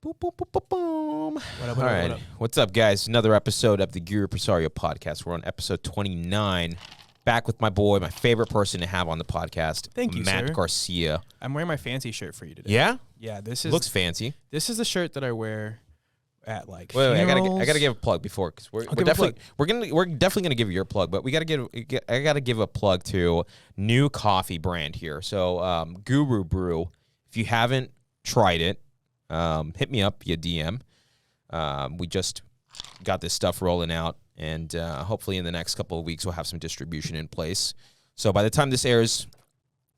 Boom, boom, boom, boom, boom. What up, All right. What's up, guys? Another episode of the Gurupresario Podcast. We're on episode 29. Back with my boy, my favorite person to have on the podcast. Thank you, Matt sir. Garcia. I'm wearing my fancy shirt for you today. Yeah? Yeah, this is Looks fancy. This is the shirt that I wear at like Wait, I funerals. gotta give a plug before, because we're definitely gonna give you your plug, but I gotta give a plug to new coffee brand here. So Guru Brew. If you haven't tried it, hit me up via DM. We just got this stuff rolling out, and hopefully in the next couple of weeks we'll have some distribution in place. So by the time this airs,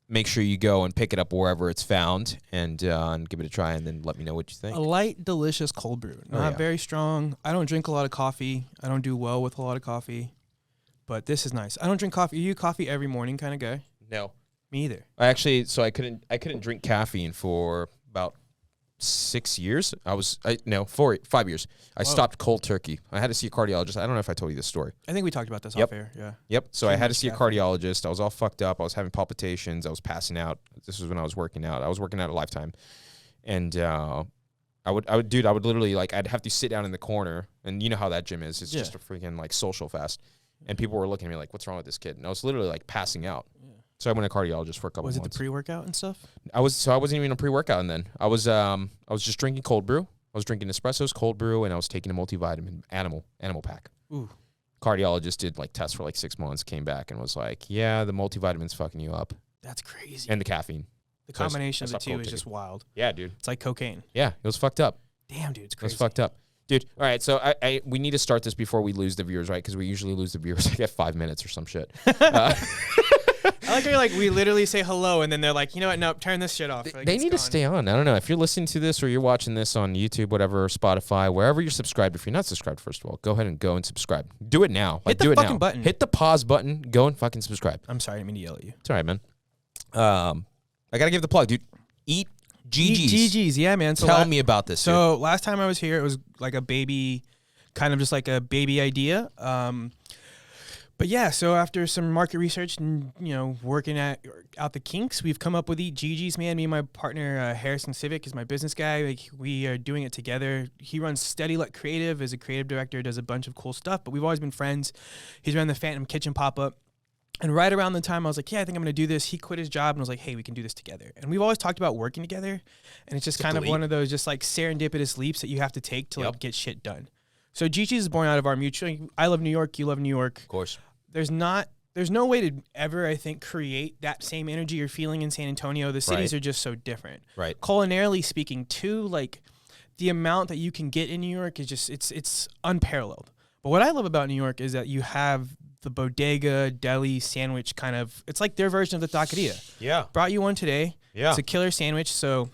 make sure you go and pick it up wherever it's found, and give it a try, and then let me know what you think. A light, delicious cold brew. Not very strong. I don't drink a lot of coffee. I don't do well with a lot of coffee, but this is nice. I don't drink coffee. Are you coffee every morning kind of guy? No. Me either. I couldn't drink caffeine for about 6 years. 5 years. I stopped cold turkey. I had to see a cardiologist. I don't know if I told you this story. I think we talked about this Yep. off air. Yeah. Yep. So Too I had to much see a caffeine. cardiologist. I was all fucked up. I was having palpitations. I was passing out. This was when I was working out. I was working out a Lifetime, and I would literally, like, I'd have to sit down in the corner, and you know how that gym is. It's just a freaking like social fest, and people were looking at me like, "What's wrong with this kid?" And I was literally like passing out. Yeah. So I went to a cardiologist for a couple Was months. it the pre-workout and stuff? I wasn't even a pre-workout, and then I was just drinking cold brew. I was drinking espressos, cold brew, and I was taking a multivitamin animal pack. Ooh. Cardiologist did like tests for like 6 months, came back and was like, "Yeah, the multivitamin's fucking you up, That's crazy. and the caffeine." The So I combination of the stopped two cold is turkey. just wild. Yeah, dude. It's like cocaine. Yeah, it was fucked up. Damn, dude, it's It was crazy. fucked up, dude. All right, so we need to start this before we lose the viewers, right? Because we usually lose the viewers like at 5 minutes or some shit. I like how you're like, we literally say hello, and then they're like, you know what? Nope, turn this shit off. Like, They it's need to gone. stay on. I don't know. If you're listening to this or you're watching this on YouTube, whatever, Spotify, wherever you're subscribed, if you're not subscribed, first of all, go ahead and go and subscribe. Do it now. Hit the do it fucking now. button. Hit the pause button. Go and fucking subscribe. I'm sorry, I didn't mean to yell at you. It's all right, man. I got to give the plug, dude. Eat GiGi's. GiGi's, yeah, man. So Tell me about this, dude. So last time I was here, it was like a baby, kind of just like a baby idea. But yeah, so after some market research and, you know, working out the kinks, we've come up with Eat GiGi's, man. Me and my partner, Harrison Civic, is my business guy. Like, we are doing it together. He runs Steady Luck Creative as a creative director, does a bunch of cool stuff, but we've always been friends. He's ran the Phantom Kitchen pop-up. And right around the time I was like, yeah, I think I'm going to do this, he quit his job and was like, hey, we can do this together. And we've always talked about working together. And it's just kind of one of those just like serendipitous leaps that you have to take to like get shit done. So GiGi's is born out of our mutual, I love New York, you love New York. Of course. There's no way to ever, I think, create that same energy you're feeling in San Antonio. The cities are just so different. Right. Culinarily speaking, too, like the amount that you can get in New York is just, it's unparalleled. But what I love about New York is that you have the bodega, deli, sandwich kind of, it's like their version of the taqueria. Yeah. Brought you one today. Yeah. It's a killer sandwich, so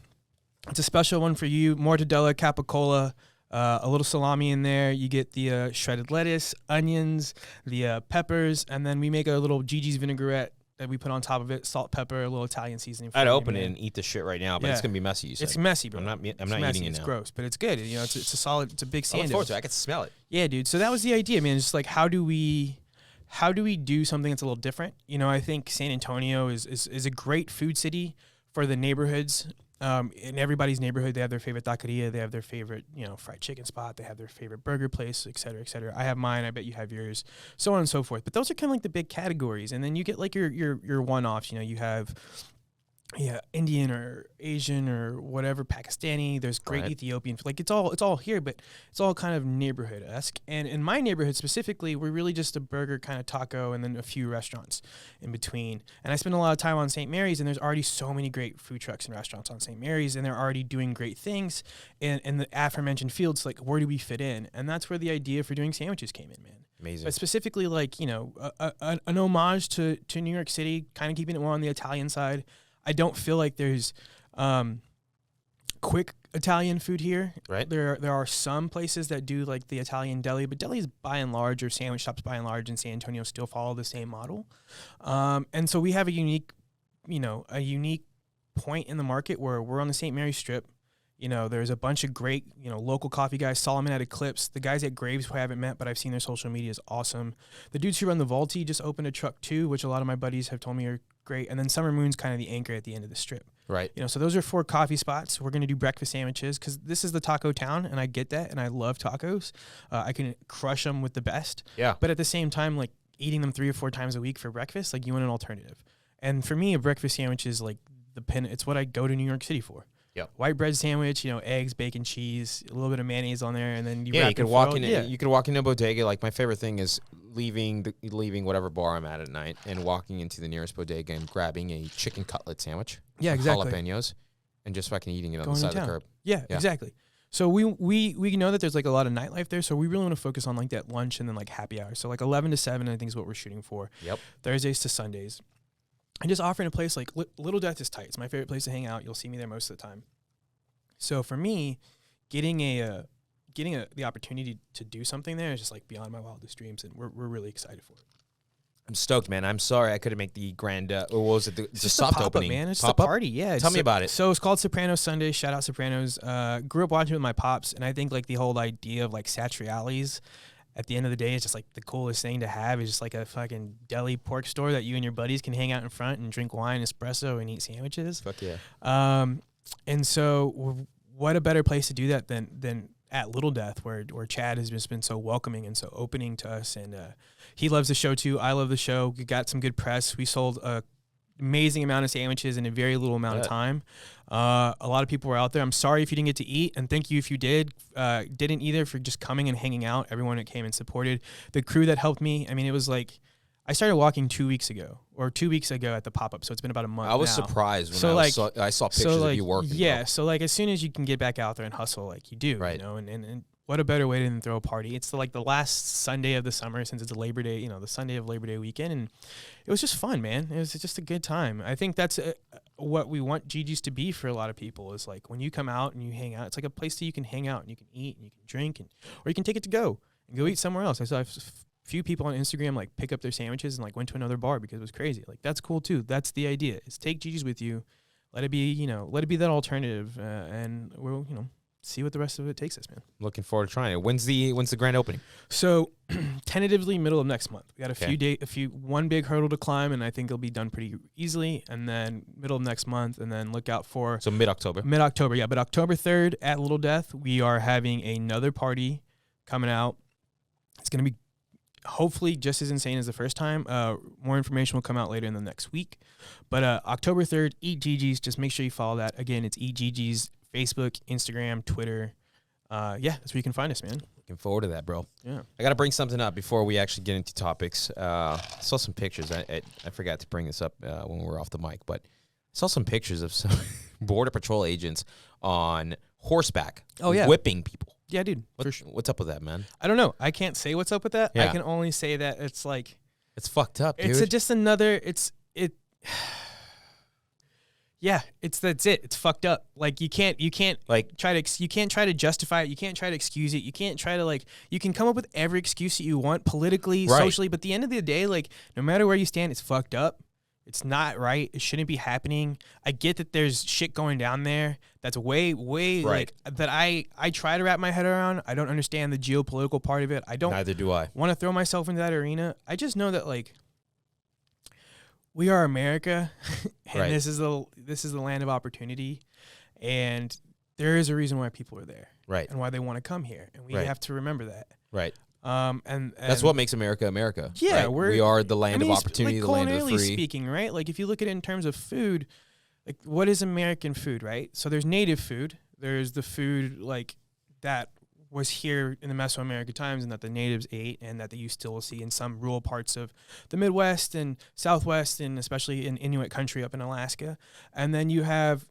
it's a special one for you. Mortadella, capicola, a little salami in there. You get the shredded lettuce, onions, the peppers, and then we make a little GiGi's vinaigrette that we put on top of it, salt, pepper, a little Italian seasoning. I'd open it and eat the shit right now, but it's going to be messy, you said. It's messy, bro. I'm not It's messy. messy. Eating it It's now. gross, but it's good. You know, it's a big I sandwich. look forward to it. I can smell it. Yeah, dude. So that was the idea, man. Just like, how do we do something that's a little different? You know, I think San Antonio is a great food city for the neighborhoods. In everybody's neighborhood, they have their favorite taqueria, they have their favorite, you know, fried chicken spot, they have their favorite burger place, et cetera, et cetera. I have mine, I bet you have yours, so on and so forth. But those are kind of like the big categories. And then you get like your one-offs, you know, you have Indian or Asian or whatever, Pakistani, there's great Ethiopian, like it's all here, but it's all kind of neighborhood-esque. And in my neighborhood specifically, we're really just a burger kind of taco and then a few restaurants in between. And I spend a lot of time on St. Mary's, and there's already so many great food trucks and restaurants on St. Mary's, and they're already doing great things in the aforementioned fields. Like, where do we fit in? And that's where the idea for doing sandwiches came in, man. Amazing. But specifically, like, you know, an homage to New York City, kind of keeping it more on the Italian side. I don't feel like there's quick Italian food here. Right. There are some places that do like the Italian deli, but delis by and large, or sandwich shops by and large in San Antonio, still follow the same model. And so we have a unique point in the market where we're on the St. Mary's Strip. You know, there's a bunch of great, you know, local coffee guys. Solomon at Eclipse. The guys at Graves, who I haven't met, but I've seen their social media, is awesome. The dudes who run the Volti just opened a truck too, which a lot of my buddies have told me are great. And then Summer Moon's kind of the anchor at the end of the strip. Right. You know, so those are 4 coffee spots. We're going to do breakfast sandwiches because this is the taco town, and I get that, and I love tacos. I can crush them with the best. Yeah. But at the same time, like eating them 3 or 4 times a week for breakfast, like you want an alternative. And for me, a breakfast sandwich is like it's what I go to New York City for. Yep. White bread sandwich, you know, eggs, bacon, cheese, a little bit of mayonnaise on there, and then you could walk in. You could walk into a bodega. Like my favorite thing is leaving whatever bar I'm at night and walking into the nearest bodega and grabbing a chicken cutlet sandwich. Yeah, exactly. Jalapenos, and just fucking eating it on the side of the curb. Yeah, exactly. So we know that there's like a lot of nightlife there, so we really want to focus on like that lunch and then like happy hour. So like 11 to 7, I think is what we're shooting for. Yep. Thursdays to Sundays. And just offering a place like Little Death is tight. It's my favorite place to hang out. You'll see me there most of the time. So for me, getting the opportunity to do something there is just like beyond my wildest dreams, and we're really excited for it. I'm stoked, man. I'm sorry I couldn't make the grand. Or what was it? The soft pop-up, opening, man. It's just a party. Yeah. Tell me about it. So it's called Sopranos Sunday. Shout out Sopranos. Grew up watching it with my pops, and I think like the whole idea of like Satriali's at the end of the day is just like the coolest thing to have. Is just like a fucking deli pork store that you and your buddies can hang out in front and drink wine, espresso, and eat sandwiches. Fuck yeah. And so what a better place to do that than at Little Death, where Chad has just been so welcoming and so opening to us, and he loves the show too. I love the show. We got some good press. We sold a amazing amount of sandwiches in a very little amount of time. A lot of people were out there. I'm sorry if you didn't get to eat, and thank you if you didn't either, for just coming and hanging out. Everyone that came and supported the crew that helped me. I mean, it was like I started walking 2 weeks ago at the pop-up, so it's been about a month. I was now. surprised when I saw pictures of you working. Yeah, so like as soon as you can get back out there and hustle like you do, right. You know, and what a better way than throw a party. It's like the last Sunday of the summer, since it's a Labor Day, you know, the Sunday of Labor Day weekend, and it was just fun, man. It was just a good time. I think that's what we want GiGi's to be for a lot of people, is like when you come out and you hang out, it's like a place that you can hang out and you can eat and you can drink, or you can take it to go and go eat somewhere else. I saw few people on Instagram like pick up their sandwiches and like went to another bar because it was crazy. Like that's cool too. That's the idea. Is take GiGi's with you, let it be that alternative, and we'll see what the rest of it takes us, man. Looking forward to trying it. When's the grand opening? So tentatively middle of next month. We got one big hurdle to climb, and I think it'll be done pretty easily. And then middle of next month, and then look out for mid-October. Mid-October, yeah. But October 3rd at Little Death, we are having another party coming out. It's gonna be hopefully just as insane as the first time. More information will come out later in the next week. But October 3rd, Eat GiGi's. Just make sure you follow that. Again, it's Eat GiGi's, Facebook, Instagram, Twitter. That's where you can find us, man. Looking forward to that, bro. Yeah. I got to bring something up before we actually get into topics. I saw some pictures. I forgot to bring this up when we were off the mic, but I saw some pictures of some Border Patrol agents on horseback whipping people. Yeah, dude. What's up with that, man? I don't know. I can't say what's up with that. Yeah. I can only say that it's like it's fucked up, dude. That's it. It's fucked up. Like you can't try to justify it. You can't try to excuse it. You can't try to you can come up with every excuse that you want politically, socially, but at the end of the day, like no matter where you stand, it's fucked up. It's not right. It shouldn't be happening. I get that there's shit going down there that's way right. Like that I try to wrap my head around. I don't understand the geopolitical part of it. Neither do I. Want to throw myself into that arena. I just know that like we are America, and this is the land of opportunity, and there is a reason why people are there, right, and why they want to come here, and we have to remember that, right. And that's what makes America America. Yeah, right? We are the land of opportunity, like the land of the free. Speaking, right? Like if you look at it in terms of food, like what is American food, right? So there's native food. There's the food like that was here in the Mesoamerican times and that the natives ate and that you still will see in some rural parts of the Midwest and Southwest and especially in Inuit country up in Alaska. And then you have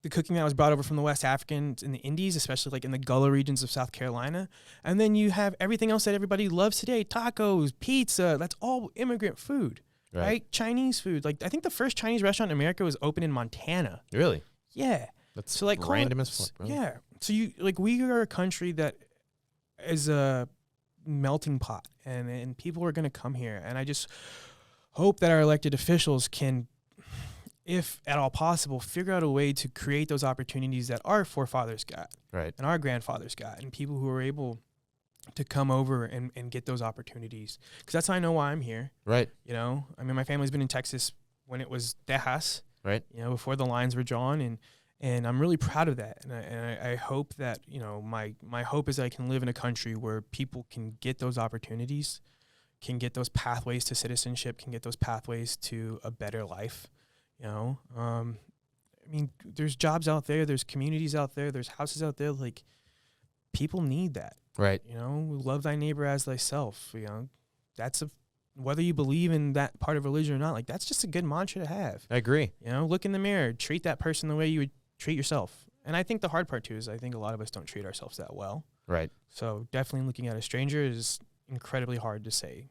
the cooking that was brought over from the West Africans in the Indies, especially like in the Gullah regions of South Carolina. And then you have everything else that everybody loves today, tacos, pizza, that's all immigrant food, right? Chinese food. Like I think the first Chinese restaurant in America was opened in Montana. Really? Yeah. That's so like random as fuck, bro. Yeah. So we are a country that is a melting pot and people are going to come here. And I just hope that our elected officials can, if at all possible, figure out a way to create those opportunities that our forefathers got, right, and our grandfathers got, and people who are able to come over and get those opportunities. Because that's how I know why I'm here. Right. You know, I mean, my family's been in Texas when it was Tejas, right? Before the lines were drawn, and I'm really proud of that. And I hope that, my hope is that I can live in a country where people can get those opportunities, can get those pathways to citizenship, can get those pathways to a better life. There's jobs out there, there's communities out there, there's houses out there. Like, people need that. Right. Love thy neighbor as thyself. Whether you believe in that part of religion or not, like, that's just a good mantra to have. I agree. Look in the mirror, treat that person the way you would treat yourself. And I think the hard part too is I think a lot of us don't treat ourselves that well. Right. So definitely looking at a stranger is incredibly hard to say.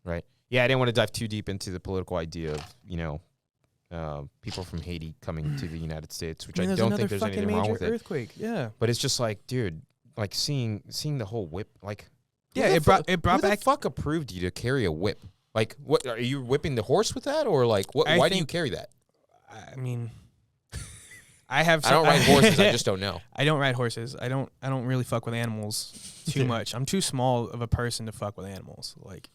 Right. Yeah, I didn't want to dive too deep into the political idea of people from Haiti coming to the United States, which I don't think there's anything wrong with it. Earthquake, yeah. But it's just like, dude, like seeing the whole whip, like, yeah, it brought back. Who the fuck approved you to carry a whip? Like, what are you whipping the horse with that, or like, what? Why do you carry that? I mean, I don't ride horses. I just don't know. I don't ride horses. I don't really fuck with animals too much. I'm too small of a person to fuck with animals. Like,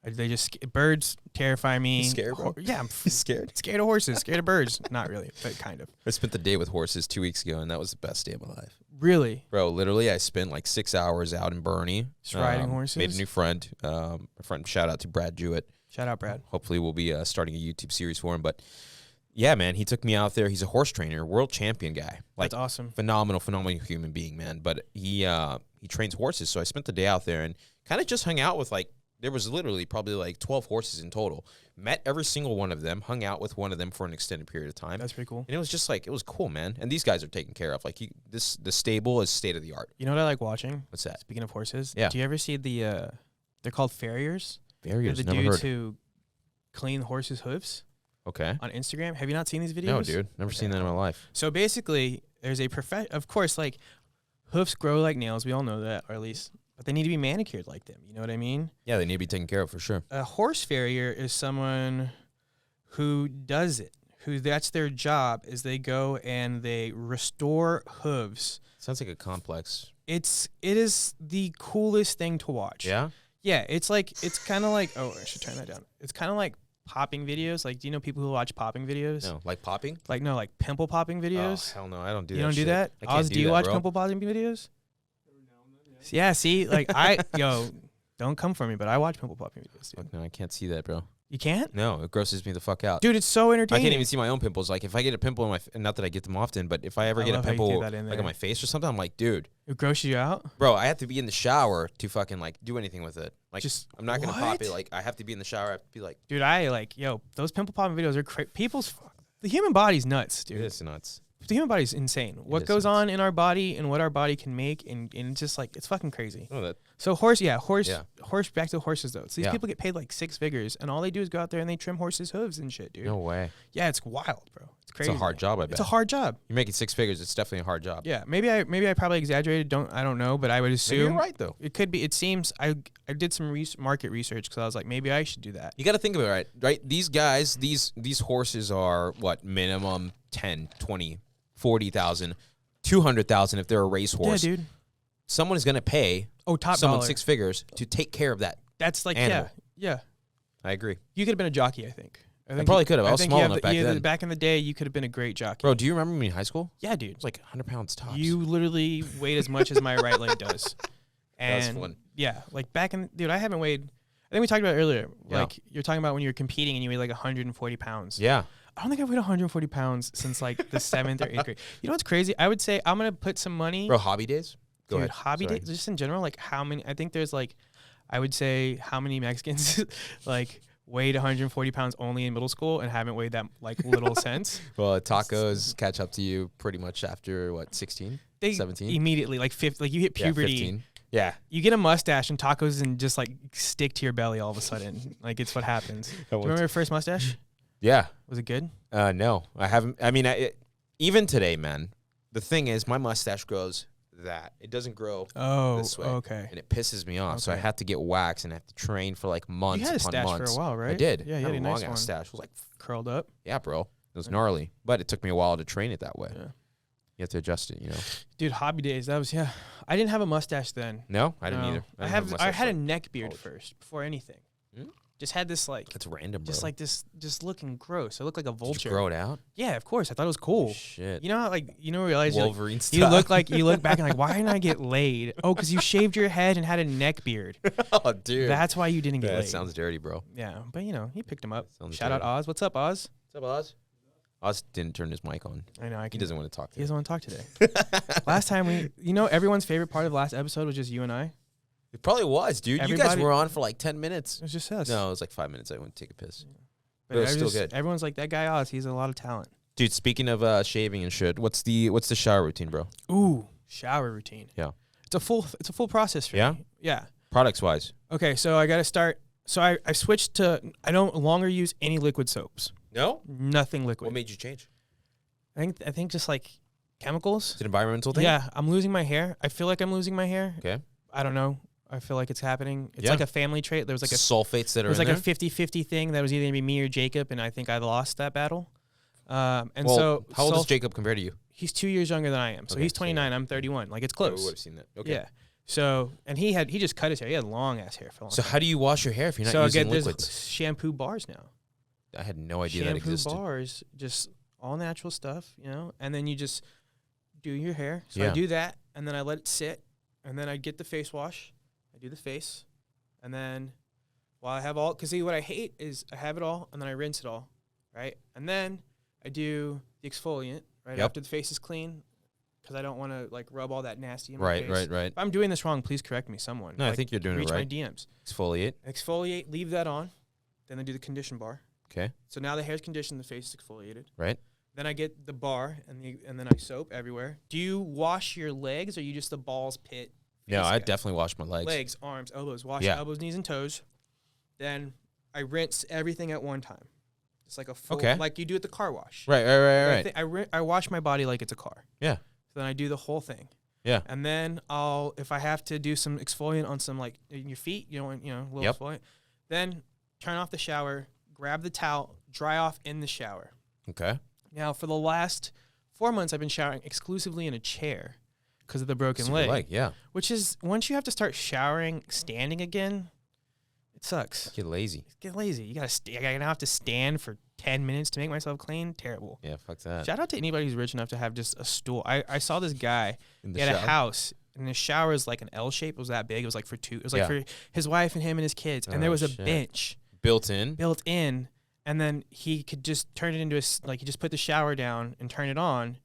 they just birds terrify me. You scared, bro? Yeah, I'm scared. Scared of horses. Scared of birds. Not really, but kind of. I spent the day with horses 2 weeks ago, and that was the best day of my life. Really, bro? Literally, I spent like 6 hours out in Bernie, just riding horses. Made a new friend. A friend. Shout out to Brad Jewett. Shout out, Brad. Hopefully, we'll be starting a YouTube series for him. But yeah, man, he took me out there. He's a horse trainer, world champion guy. Like, that's awesome. Phenomenal human being, man. But he trains horses. So I spent the day out there and kind of just hung out with, like, there was literally probably like 12 horses in total. Met every single one of them, hung out with one of them for an extended period of time. That's pretty cool. And it was just like, it was cool, man. And these guys are taken care of. Like, the stable is state of the art. You know what I like watching? What's that? Speaking of horses, yeah. Do you ever see they're called farriers? Farriers, never never dudes heard. who clean horses' hooves. Okay. On Instagram. Have you not seen these videos? No, dude. Never seen that in my life. So basically, there's of course, like, hoofs grow like nails. We all know that, or at least, but they need to be manicured like them. You know what I mean? Yeah, they need to be taken care of for sure. A horse farrier is someone who does it. That's their job, is they go and they restore hooves. Sounds like a complex. It is the coolest thing to watch. Yeah? Yeah, it's kind of like, oh, I should turn that down. It's kind of like popping videos. Like, do you know people who watch popping videos? No, like popping? Like pimple popping videos. Oh, hell no, I don't do that. You don't do that? Oz, do you watch pimple popping videos? Yeah, see, like, don't come for me, but I watch pimple popping videos, dude. Fuck no, I can't see that, bro. You can't? No, it grosses me the fuck out. Dude, it's so entertaining. I can't even see my own pimples. Like, if I get a pimple in not that I get them often, but if I ever get a pimple like on my face or something, I'm like, dude. It grosses you out? Bro, I have to be in the shower to fucking, like, do anything with it. Like, I'm not going to pop it. What? Like, I have to be in the shower. I have to be like. Dude, those pimple popping videos are crazy. The human body's nuts, dude. It is nuts. The human body's insane. What goes on in our body and what our body can make, and it's just like, it's fucking crazy. Oh, so horse, back to horses though. So these people get paid like 6 figures, and all they do is go out there and they trim horses' hooves and shit, dude. No way. Yeah, it's wild, bro. It's crazy. It's a hard job, I bet. It's a hard job. You're making 6 figures. It's definitely a hard job. Yeah, maybe I probably exaggerated. I don't know, but I would assume. Maybe you're right though. It could be. It seems I did some market research because I was like, maybe I should do that. You got to think of it, right? These guys, these horses are what, minimum 10, 20, 40,000, 200,000 if they're a racehorse. Yeah, dude. Someone is going to pay top someone dollar. 6 figures to take care of that. That's like animal. Yeah. I agree. You could have been a jockey, I think. I probably could have. I was small enough back then. Back in the day, you could have been a great jockey. Bro, do you remember me in high school? Yeah, dude. It was like 100 pounds tops. You literally weighed as much as my right leg does. And that was fun. Yeah, like dude, I haven't weighed. I think we talked about it earlier. Yeah. Like, you're talking about when you were competing and you weighed like 140 pounds. Yeah. I don't think I've weighed 140 pounds since like the 7th or 8th grade. You know what's crazy? I would say I'm going to put some money. Bro, hobby days? Go ahead. Hobby days, just in general, like how many, I think there's like, I would say how many Mexicans like weighed 140 pounds only in middle school and haven't weighed that like little since. Well, tacos catch up to you pretty much after what, 16, 17? Immediately, like 50, like you hit puberty. Yeah, 15. Yeah. You get a mustache and tacos and just like stick to your belly all of a sudden. Like, it's what happens. Do you remember your first mustache? Yeah. Was it good? No, I haven't. I mean, even today, man, the thing is my mustache grows that. It doesn't grow this way. Okay. And it pisses me off. Okay. So I have to get waxed and I have to train for like months upon months. You had a stash for a while, right? I did. Yeah, you had a nice long one. Stash. It was like curled up. Yeah, bro. It was gnarly. But it took me a while to train it that way. Yeah. You have to adjust it, you know. Dude, hobby days. That was I didn't have a mustache then. No, I didn't either. I had a neck beard first before anything. just had this like That's random, bro. just like this just looking gross. I look like a vulture. Did you grow it out? Yeah, of course. I thought it was cool. Shit. You know how, like, realize Wolverine you look back and like, why didn't I get laid? Oh, because you shaved your head and had a neck beard. Oh, dude. That's why you didn't get laid. That sounds dirty, bro. Yeah, but he picked him up. Sounds Shout out dirty. Oz. What's up, Oz? What's up, Oz? Oz didn't turn his mic on. I know. He doesn't want to talk He today. doesn't want to talk today. Last time everyone's favorite part of the last episode was just you and I. It probably was, dude. You guys were on for like 10 minutes. It was just us. No, it was like 5 minutes. I went to take a piss. Yeah. But it was still good. Everyone's like, that guy Oz, he's a lot of talent. Dude, speaking of shaving and shit, what's the shower routine, bro? Ooh, shower routine. Yeah. It's a full process for me. Yeah. Products wise. Okay, so I got to start. So I switched to, I don't longer use any liquid soaps. No? Nothing liquid. What made you change? I think just like chemicals. Is it an environmental thing? Yeah, I'm losing my hair. I feel like I'm losing my hair. Okay. I don't know. I feel like it's happening. It's Yeah. like a family trait. There's like sulfates that are there's in like there? a 50-50 thing that was either going to be me or Jacob, and I think I lost that battle. And well, so how old is Jacob compared to you? He's 2 years younger than I am. So Okay, he's so 29. I'm 31. Like, it's Yeah, we close. would have seen that. Okay. Yeah. So, and he just cut his hair. He had long ass hair for a long So time. how do you wash your hair if you're not So using there's liquids? shampoo bars now. I had no idea that Shampoo existed. bars, just all natural stuff, and then you just do your hair. So Yeah. I do that, and then I let it sit, and then I get the face wash. I do the face, and then while I have all, because see, what I hate is I have it all, and then I rinse it all, right? And then I do the exfoliant right Yep. after the face is clean, because I don't want to like rub all that nasty in my face. Right. If I'm doing this wrong, please correct me, someone. No, I think you're doing it reach right. my DMs. Exfoliate. Exfoliate, leave that on, then I do the condition bar. Okay. So now the hair's conditioned, the face is exfoliated. Right. Then I get the bar and then I soap everywhere. Do you wash your legs or you just the balls, pit? No, face I guy? definitely wash my legs. Legs, arms, elbows. Wash Yeah. elbows, knees, and toes. Then I rinse everything at one time. It's like a full, Okay. like you do at the car wash. Right. I wash my body like it's a car. Yeah. So then I do the whole thing. Yeah. And then if I have to do some exfoliant on some like in your feet, a little Yep. exfoliant, then turn off the shower, grab the towel, dry off in the shower. Okay. Now, for the last 4 months, I've been showering exclusively in a chair because of the broken Super leg. yeah. Which is, once you have to start showering standing again, it sucks. Get lazy. Get lazy. You gotta I have to stand for 10 minutes to make myself clean. Terrible. Yeah, fuck that. Shout out to anybody who's rich enough to have just a stool. I saw this guy. In He had a house, and the shower is like an L shape. It was that big. It was like for two. It was like Yeah. for his wife and him and his kids. And there Oh, was a shit. bench Built in. built in, and then he could just turn it into he just put the shower down and turn it on,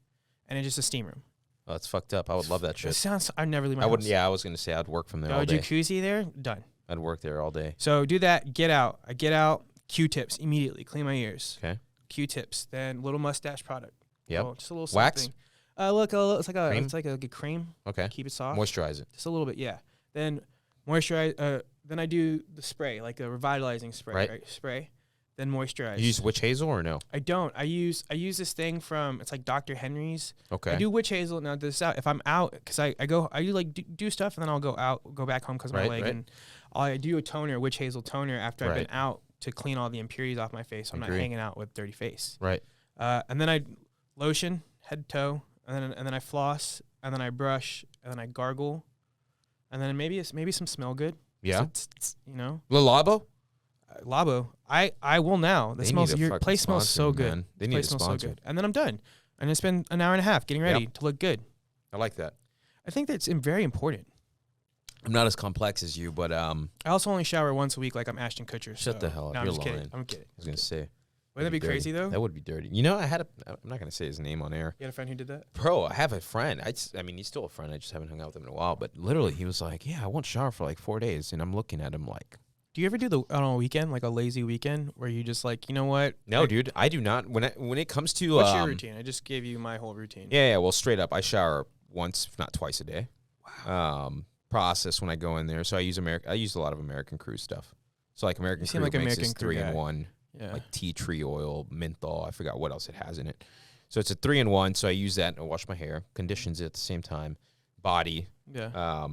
and it's just a steam room. Oh, it's fucked up. I would love that It shit. sounds. I'd never leave my I house. wouldn't. Yeah, I was gonna say I'd work from there all day. Jacuzzi there, done. I'd work there all day. So do that. Get out. I get out. Q-tips immediately. Clean my ears. Okay. Q-tips. Then little mustache product. Yep. Just a little Wax? something. Look, it's like Cream? a cream. Okay. Keep it soft. Moisturize it. Just a little bit, yeah. Then moisturize. Then I do the spray, like a revitalizing spray. Right. Spray. Then moisturize. You use witch hazel or no? I don't. I use this thing from, it's like Dr. Henry's. Okay. I do witch hazel. Now this out. If I'm out, because I do like do stuff, and then I'll go back home because of my leg, and I do a toner, witch hazel toner, after I've been out to clean all the impurities off my face. So I'm not hanging out with dirty face. Right. And then I lotion head to toe, and then I floss, and then I brush, and then I gargle, and then maybe some smell good. Yeah. Le Labo? Labo. I will now. That smells. Your place smells so good. Man. They need to sponsor. And then I'm done. And it's been an hour and a half getting ready to look good. I like that. I think that's very important. I'm not as complex as you, but I also only shower once a week, like I'm Ashton Kutcher. Shut the hell up. No, I'm You're just lying. kidding. I'm kidding. I was gonna say. Wouldn't that be crazy though? That would be dirty. You know, I'm not gonna say his name on air. You had a friend who did that? Bro, I have a friend. I mean, he's still a friend. I just haven't hung out with him in a while. But literally, he was like, "Yeah, I won't shower for like 4 days," and I'm looking at him like, Do you ever do on a weekend, like a lazy weekend, where you just like, you know what? "No, dude, I do not." When it comes to what's your routine? I just gave you my whole routine. Yeah. Well, straight up, I shower once, if not twice a day. Wow. Process when I go in there. So I use a lot of American Crew stuff. So like American Crew makes American this Crew 3-in-1, Yeah. like tea tree oil, menthol. I forgot what else it has in it. So it's a 3-in-1. So I use that and I wash my hair, conditions it at the same time, body, Yeah.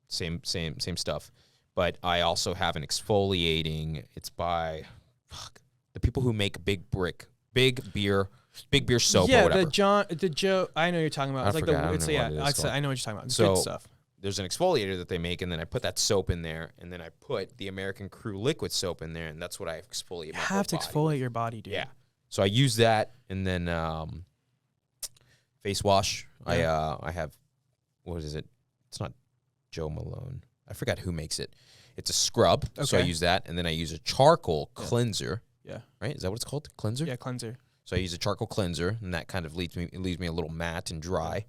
same stuff. But I also have an exfoliating. It's by the people who make big beer soap or whatever. the Joe. I know you're talking about. It's like forgot. I don't it's know what it is I know what you're talking about. It's good stuff. there's an exfoliator that they make, and then I put that soap in there, and then I put the American Crew liquid soap in there, and that's what I exfoliate my whole body. You have to exfoliate your body, dude. Yeah. So I use that, and then face wash. Yeah. I have, what is it? It's not Joe Malone. I forgot who makes it. It's a scrub, so I use that, and then I use a charcoal cleanser. Yeah. Right? Is that what it's called? Cleanser? Yeah, cleanser. So I use a charcoal cleanser, and that kind of leaves me a little matte and dry.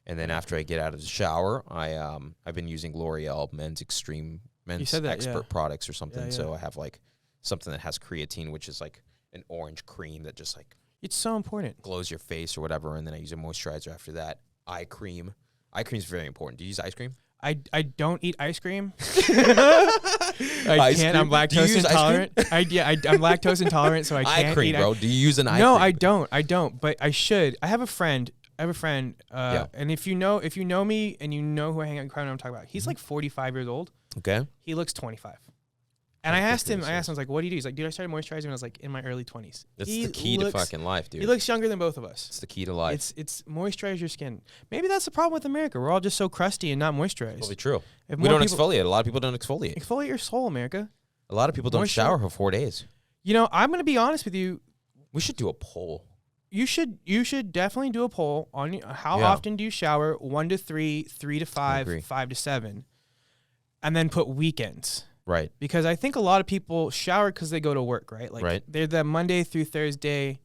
And then after I get out of the shower, I've been using L'Oreal men's expert products or something. Yeah. So I have like something that has creatine, which is like an orange cream that just like it's so important, glows your face or whatever. And then I use a moisturizer after that. Eye cream. Eye cream is very important. Do you use ice cream? I don't eat ice cream. I can't. I'm lactose intolerant. I'm lactose intolerant, so I can't eye cream, eat bro. Do you use an eye cream? No, I don't. But I should. I have a friend, and if you know me and you know who I hang out in crowd, I'm talking about. He's like 45 years old. Okay. He looks 25. And I asked him, I was like, what do you do? He's like, dude, I started moisturizing when I was like in my early 20s. That's the key to fucking life, dude. He looks younger than both of us. It's the key to life. It's moisturize your skin. Maybe that's the problem with America. We're all just so crusty and not moisturized. Probably true. We don't exfoliate. A lot of people don't exfoliate. Exfoliate your soul, America. A lot of people don't shower for 4 days. You know, I'm going to be honest with you. We should do a poll. You should definitely do a poll on how often do you shower? 1 to 3, 3 to 5, 5 to 7, and then put weekends. Right. Because I think a lot of people shower because they go to work, right? Like they're the Monday through Thursday.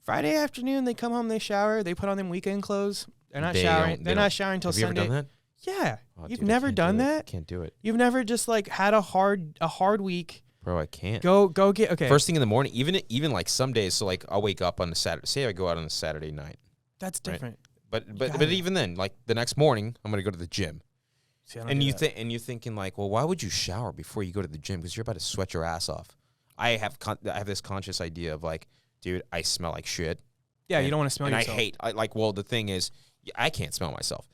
Friday afternoon, they come home, they shower, they put on them weekend clothes. They're not showering. They're not showering until Sunday. Have you ever done that? Yeah. You've never done that? Can't do it. You've never just like had a hard week. Bro, I can't. Go get First thing in the morning, even like some days, so like I'll wake up on the Saturday. Say I go out on a Saturday night. That's different. Right? But even then, like the next morning, I'm gonna go to the gym. See, and you're thinking like, well, why would you shower before you go to the gym? Because you're about to sweat your ass off. I have this conscious idea of like, dude, I smell like shit. Yeah, you don't want to smell yourself. Well, the thing is, I can't smell myself.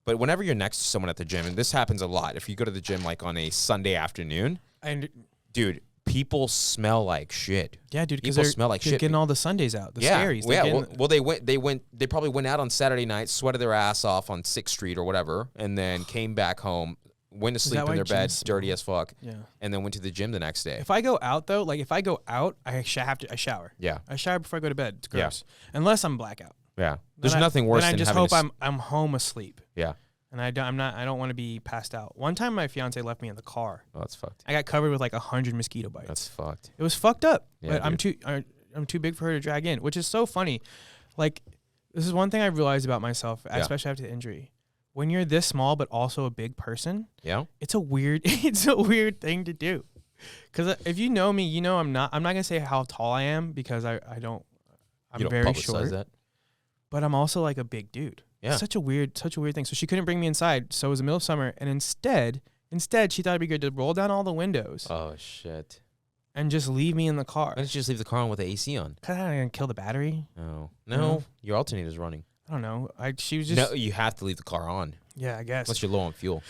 But whenever you're next to someone at the gym, and this happens a lot, if you go to the gym like on a Sunday afternoon, dude, people smell like shit. Yeah, dude, people smell like shit. Getting all the Sundays out, the scaries. They probably went out on Saturday night, sweated their ass off on 6th Street or whatever, and then came back home, went to sleep in their bed, dirty as fuck, and then went to the gym the next day. If I go out though, I shower. Yeah, I shower before I go to bed. It's gross, unless I'm blackout. Yeah, there's nothing worse than I just hope I'm home asleep. Yeah. And I don't want to be passed out. One time my fiance left me in the car. Oh, that's fucked. I got covered with like 100 mosquito bites. That's fucked. It was fucked up. Yeah, but I'm too big for her to drag in, which is so funny. Like, this is one thing I realized about myself, especially after the injury. When you're this small but also a big person, it's a weird thing to do. Because if you know me, you know I'm not gonna say how tall I am because I'm very short. That. But I'm also like a big dude. Yeah. It's such a weird thing. So she couldn't bring me inside. So it was the middle of summer, and instead she thought it'd be good to roll down all the windows. Oh shit! And just leave me in the car. Why didn't you just leave the car on with the AC on? Cause I'm gonna kill the battery. No, your alternator's running. I don't know. She was just. No, you have to leave the car on. Yeah, I guess. Unless you're low on fuel.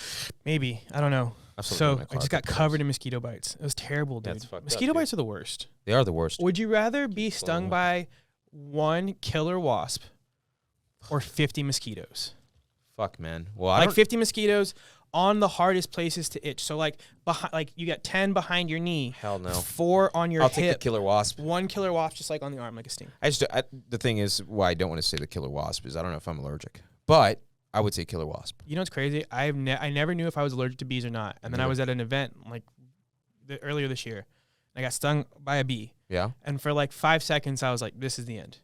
Maybe. I don't know. So I just got covered in mosquito bites. It was terrible, dude. Mosquito bites are the worst. They are the worst. Would you rather be stung by one killer wasp or 50 mosquitoes? Fuck, man. Well, 50 mosquitoes on the hardest places to itch. So like you got 10 behind your knee. Hell no. 4 on your hip. I'll take the killer wasp. 1 killer wasp just like on the arm like a sting. The thing is why I don't want to say the killer wasp is I don't know if I'm allergic, but I would say killer wasp. You know what's crazy? I never knew if I was allergic to bees or not. And then I was at an event like earlier this year. And I got stung by a bee. Yeah. And for like 5 seconds I was like, this is the end.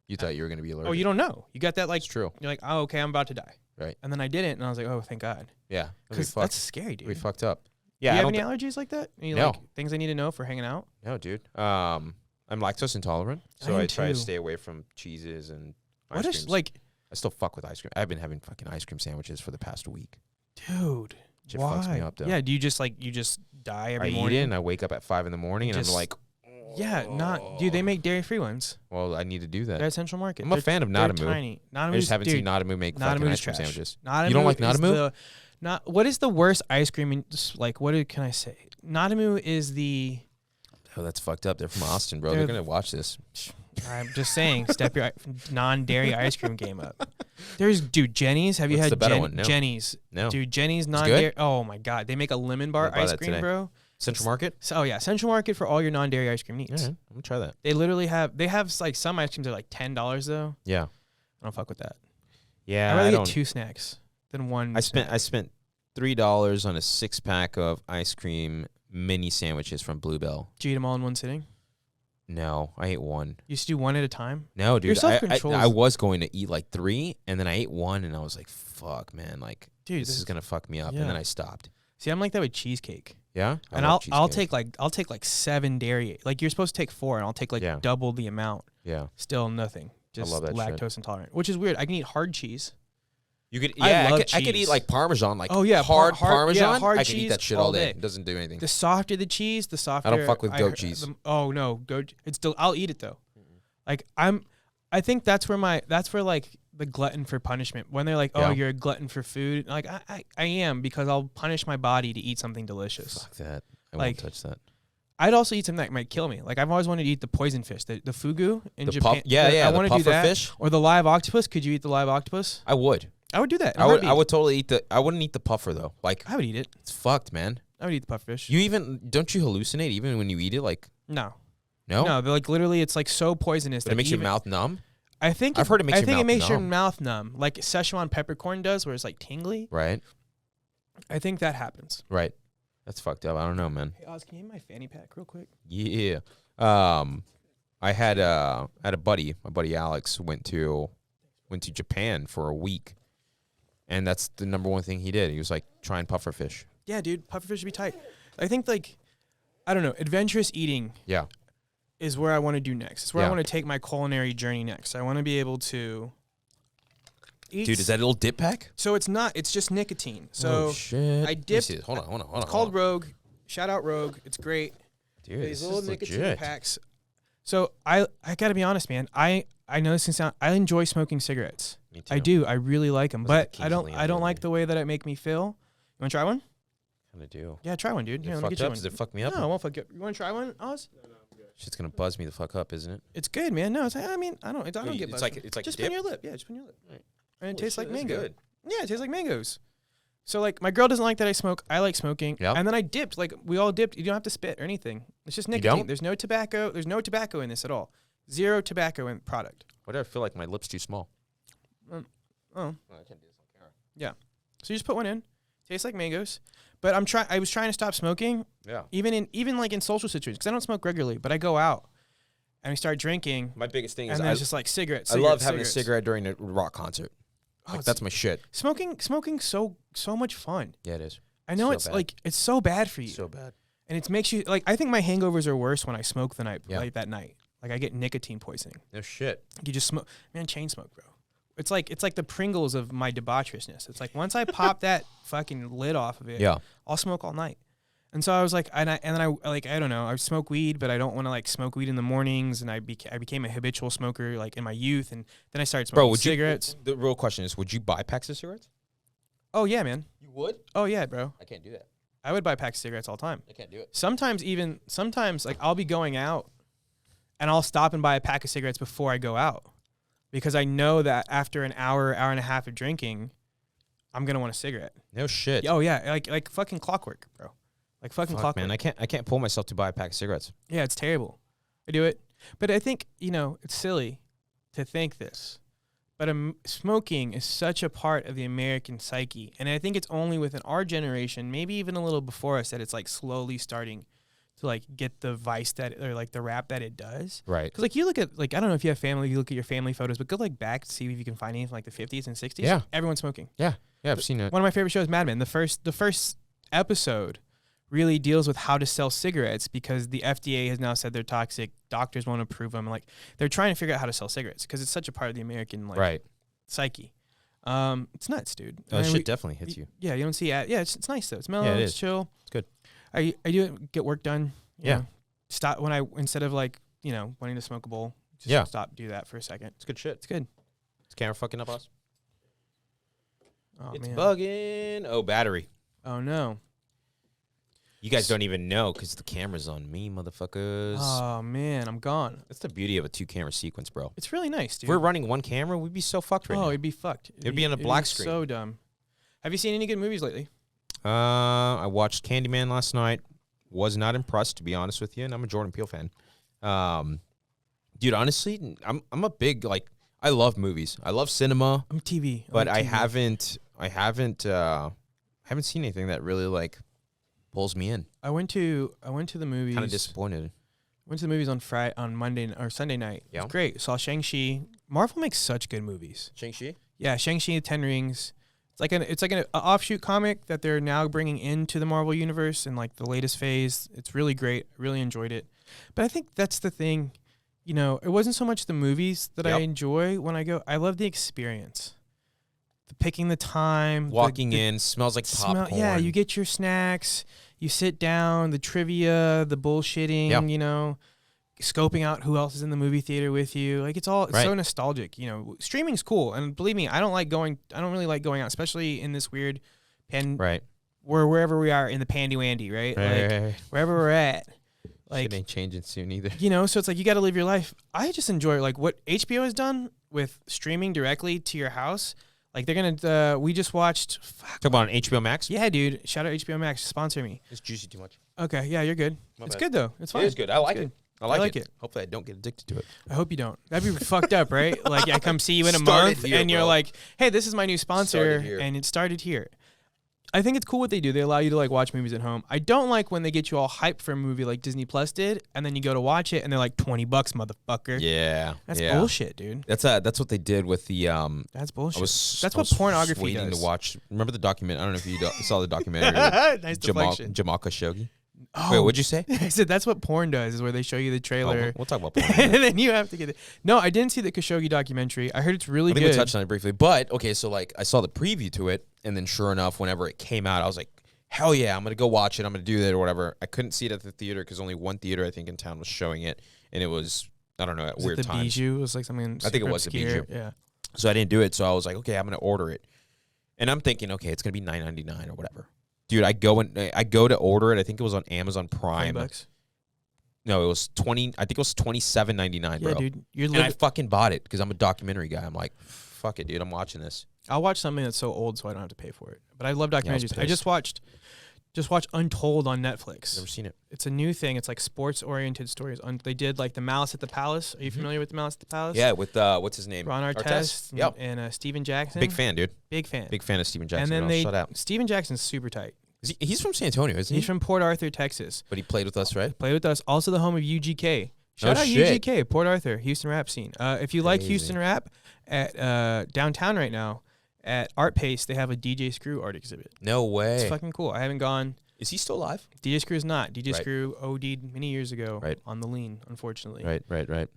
You thought you were going to be allergic. Oh, you don't know. You got that like. It's true. You're like, oh, okay, I'm about to die. Right. And then I didn't, and I was like, oh, thank God. Yeah. Because that's scary, dude. We fucked up. Yeah. Do you have any allergies like that? No. Like things I need to know for hanging out? No, dude. I'm lactose intolerant, so I try to stay away from cheeses and ice creams. I still fuck with ice cream. I've been having fucking ice cream sandwiches for the past week. Dude. Shit fucks me up, though. Yeah, do you just die every morning? I eat it, and I wake up at 5 in the morning, and I'm like... Yeah, dude, they make dairy-free ones. Well, I need to do that. They're at Central Market. I'm a fan of Nadamu. They're tiny. I just haven't seen Nadamu make fucking ice cream sandwiches. Nadamu you don't like Nadamu? What is the worst ice cream? Can I say? Nadamu is the... Oh, that's fucked up. They're from Austin, bro. They're going to watch this. I'm just saying, step your non-dairy ice cream game up. Dude, Jenny's. Have you What's had the better one? No. Jenny's? No. Dude, Jenny's non-dairy. Oh my God, they make a lemon bar ice cream, bro. Central Market? So yeah, Central Market for all your non-dairy ice cream needs. Yeah, I'm gonna try that. They literally have like some ice creams are like $10 though. Yeah. I don't fuck with that. Yeah. I'd rather get 2 snacks than one. I spent $3 on a 6-pack of ice cream mini sandwiches from Bluebell. Did you eat them all in one sitting? No, I ate one. You used to do one at a time? No, dude. Your self-control. I was going to eat like 3, and then I ate one, and I was like, fuck, man. Like, dude, this is going to fuck me up. Yeah. And then I stopped. See, I'm like that with cheesecake. Yeah? And I'll take like 7 dairy. Like, you're supposed to take 4, and I'll take like double the amount. Yeah. Still nothing. Just lactose intolerant, which is weird. I can eat hard cheese. You could, yeah, I could eat like Parmesan, like hard Parmesan. Hard I could eat that shit all day. It doesn't do anything. The softer the cheese, the softer. I don't fuck with goat cheese. Oh no, goat. I'll eat it though. Like I think that's where like the glutton for punishment. When they're like, oh, you're a glutton for food. Like I am, because I'll punish my body to eat something delicious. Fuck that. I won't touch that. I'd also eat something that might kill me. Like, I've always wanted to eat the poison fish, the fugu in Japan. I want to do that. Fish. Or the live octopus. Could you eat the live octopus? I would. I would do that. I would totally eat I wouldn't eat the puffer though. Like, I would eat it. It's fucked, man. I would eat the pufferfish. Don't you hallucinate even when you eat it? Like, no. No, they're like literally, it's like so poisonous that it makes your mouth numb. I think I've heard it makes your mouth numb, like Szechuan peppercorn does, where it's like tingly. Right. I think that happens. Right. That's fucked up. I don't know, man. Hey, Oz, can you have my fanny pack real quick? Yeah. I had a buddy. My buddy Alex went to Japan for a week, and that's the number one thing he did. He was like, trying pufferfish. Yeah, dude, pufferfish would be tight. I think, like, I don't know, adventurous eating. Yeah. Is where I want to do next. It's where I want to take my culinary journey next. I want to be able to eat. Dude, is that a little dip pack? So it's not. It's just nicotine. So oh, shit. I dipped. Hold on. It's called Rogue. Shout out Rogue. It's great. Dude, these little nicotine legit. packs. So I got to be honest, man. I know this can sound. I enjoy smoking cigarettes. Me too. I do. I really like them. But I don't like the way that it make me feel. You want to try one? Kind of do. Yeah, try one, dude. Here, let me get you one. Does it fuck me up? No, it won't fuck you up. You want to try one, Oz? No, I'm good. Shit's gonna buzz me the fuck up, isn't it? It's good, man. No, it's. I mean, I don't get buzzed. It's like just dip? put in your lip. Yeah, just put in your lip. Right. And it Holy tastes shit, like that's mango. good. Yeah, it tastes like mangoes. So, like, my girl doesn't like that I smoke. I like smoking. Yep. And then I dipped. Like, we all dipped. You don't have to spit or anything. It's just nicotine. There's no tobacco. There's no tobacco in this at all. Zero tobacco in the product. Why do I feel like my lip's too small? Oh. I can't do this on camera. Yeah. So you just put one in. Tastes like mangoes. But I was trying to stop smoking. Yeah. Even like in social situations, because I don't smoke regularly, but I go out and we start drinking. My biggest thing is and then it's just like cigarettes. I love having a cigarette during a rock concert. Oh, Like, that's my shit. Smoking's so much fun. Yeah, it is. I know So it's bad. like it's so bad for you. So bad. And it makes you like, I think my hangovers are worse when I smoke the night Yeah. like that night. Like, I get nicotine poisoning. No shit. You just smoke, man. Chain smoke, bro. It's like the Pringles of my debaucherousness. It's like once I pop that fucking lid off of it, Yeah. I'll smoke all night. And so I was like, and then I like, I don't know, I smoke weed, but I don't want to like smoke weed in the mornings. And I became a habitual smoker like in my youth, and then I started smoking cigarettes. The real question is, would you buy packs of cigarettes? Oh yeah, man. You would? Oh yeah, bro. I can't do that. I would buy packs of cigarettes all the time. I can't do it. Sometimes like I'll be going out and I'll stop and buy a pack of cigarettes before I go out, because I know that after an hour and a half of drinking, I'm going to want a cigarette. No shit. Oh yeah. Like fucking clockwork, bro. Like fucking Fuck, clockwork. man. I can't pull myself to buy a pack of cigarettes. Yeah, it's terrible. I do it. But I think, it's silly to think this. But smoking is such a part of the American psyche. And I think it's only within our generation, maybe even a little before us, that it's like slowly starting to like get the vice or like the rap that it does. Right. Because like you look at, like, I don't know if you have family, you look at your family photos, but go like back to see if you can find anything from like the 50s and 60s. Yeah. Everyone's smoking. Yeah. Yeah, I've seen it. One of my favorite shows, Mad Men. The first episode really deals with how to sell cigarettes, because the FDA has now said they're toxic. Doctors won't approve them. Like, they're trying to figure out how to sell cigarettes because it's such a part of the American like psyche. It's nuts, dude. That shit definitely hits you. Yeah, you don't see it. Yeah, it's nice though. It's mellow. Yeah, it's chill. It's good. I do get work done. Yeah. Know, stop when instead of like wanting to smoke a bowl. Just stop. Do that for a second. It's good shit. It's good. Is camera fucking up us? Oh, It's man. bugging. Oh, battery. Oh no. You guys don't even know because the camera's on me, motherfuckers. Oh, man, I'm gone. That's the beauty of a 2-camera sequence, bro. It's really nice, dude. If we're running one camera, we'd be so fucked right now. Oh, it'd be fucked. It'd be on a black screen. So dumb. Have you seen any good movies lately? I watched Candyman last night. Was not impressed, to be honest with you, and I'm a Jordan Peele fan. Dude, honestly, I'm a big, like, I love movies. I love cinema. I'm TV. But I haven't seen anything that really, like, pulls me in. I went to the movies. Kind of disappointed. Went to the movies on Monday or Sunday night. Yeah. It was great. Saw Shang-Chi. Marvel makes such good movies. Shang-Chi? Yeah, Shang-Chi, The Ten Rings. It's like an offshoot comic that they're now bringing into the Marvel universe in like the latest phase. It's really great. I really enjoyed it. But I think that's the thing. You know, it wasn't so much the movies that I enjoy when I go. I love the experience. Picking the time. Walking in, smells like popcorn. Yeah, you get your snacks. You sit down, the trivia, the bullshitting, you know, scoping out who else is in the movie theater with you. Like, it's so nostalgic. You know, streaming's cool. And believe me, I don't really like going out, especially in this weird wherever we are in the pandy-wandy, right? Wherever we're at. Like, shit ain't changing soon either. You know, so it's like you got to live your life. I just enjoy like what HBO has done with streaming directly to your house. Like they're gonna. We just watched. Talk about an HBO Max. Yeah, dude. Shout out HBO Max. Sponsor me. It's juicy too much. Okay. Yeah, you're good. It's good though. It's fine. It is good. I like it. I like it. Hopefully, I don't get addicted to it. I hope you don't. That'd be fucked up, right? Like I come see you in a month, and you're like, "Hey, this is my new sponsor," and it started here. I think it's cool what they do. They allow you to like watch movies at home. I don't like when they get you all hyped for a movie like Disney Plus did, and then you go to watch it and they're like $20, motherfucker. Yeah, that's bullshit, dude. That's what they did with the. That's bullshit. That's what pornography waiting does. to watch. Remember the document? I don't know if you saw the documentary. Nice Jamal Khashoggi. Oh, wait, what'd you say? I said that's what porn does, is where they show you the trailer. We'll talk about porn. And then you have to get it. No, I didn't see the Khashoggi documentary. I heard it's really good. I think we touched on it briefly. But, okay, so, like, I saw the preview to it, and then sure enough, whenever it came out, I was like, hell yeah, I'm going to go watch it. I'm going to do that or whatever. I couldn't see it at the theater because only one theater, I think, in town was showing it. And it was, I don't know, at weird times. Bijou? It was like something I think it was obscure. the Bijou. Yeah. So I didn't do it. So I was like, okay, I'm going to order it. And I'm thinking, okay, it's going to be $9.99 or whatever. Dude, I go to order it. I think it was on Amazon Prime. $20. No, it was $20. I think it was $27.99, bro. Yeah, dude. And I fucking bought it because I'm a documentary guy. I'm like, fuck it, dude. I'm watching this. I'll watch something that's so old so I don't have to pay for it. But I love documentaries. I just watched Untold on Netflix. Never seen it. It's a new thing. It's like sports-oriented stories. They did like the Malice at the Palace. Are you familiar with the Malice at the Palace? Yeah, with what's his name? Ron Artest. Yep. And Steven Jackson. Big fan, dude. Big fan. Big fan of Steven Jackson. And then shut out. Steven Jackson's super tight. He's from San Antonio, isn't he? He's from Port Arthur, Texas. But he played with us, right? Played with us. Also the home of UGK. Shout out shit. UGK, Port Arthur, Houston rap scene. If you like Houston rap, at downtown right now, at Art Pace, they have a DJ Screw art exhibit. No way. It's fucking cool. I haven't gone. Is he still alive? DJ Screw's not. DJ Screw OD'd many years ago on the lean, unfortunately. Right.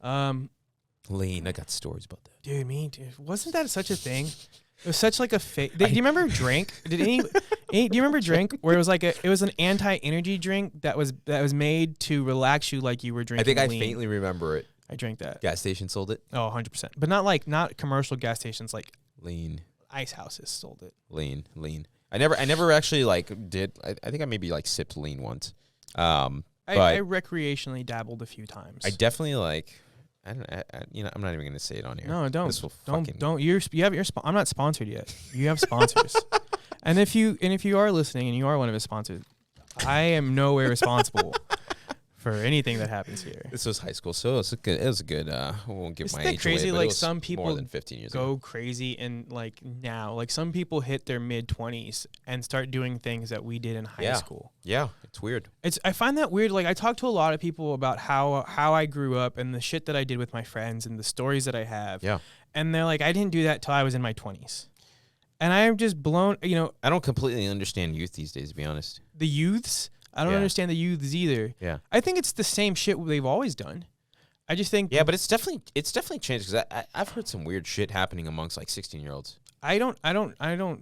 Lean. I got stories about that. Dude, wasn't that such a thing? It was such like a fake. Do you remember Drink? Do you remember Drink? Where it was like it was an anti-energy drink that was made to relax you like you were drinking. I think lean. I faintly remember it. I drank that. Gas station sold it. Oh, 100%. But not commercial gas stations like Lean. Ice houses sold it. Lean. I never actually like did. I think I maybe like sipped Lean once. I recreationally dabbled a few times. I definitely like. I'm not even gonna say it on here. No, don't. This will don't. You have your. I'm not sponsored yet. You have sponsors, and if you are listening and you are one of his sponsors, I am nowhere responsible for anything that happens here. This was high school, so it was a good. I won't give my age crazy? away, Like it was some people more than 15 years go ago. crazy, and like now, like some people hit their mid-20s and start doing things that we did in high school. Yeah, it's weird. I find that weird. Like I talk to a lot of people about how I grew up and the shit that I did with my friends and the stories that I have. Yeah, and they're like, I didn't do that till I was in my 20s, and I'm just blown. You know, I don't completely understand youth these days, to be honest. The youths. I don't understand the youths either. Yeah. I think it's the same shit they've always done. I just think. Yeah, but it's definitely changed because I've heard some weird shit happening amongst like 16-year-olds. I don't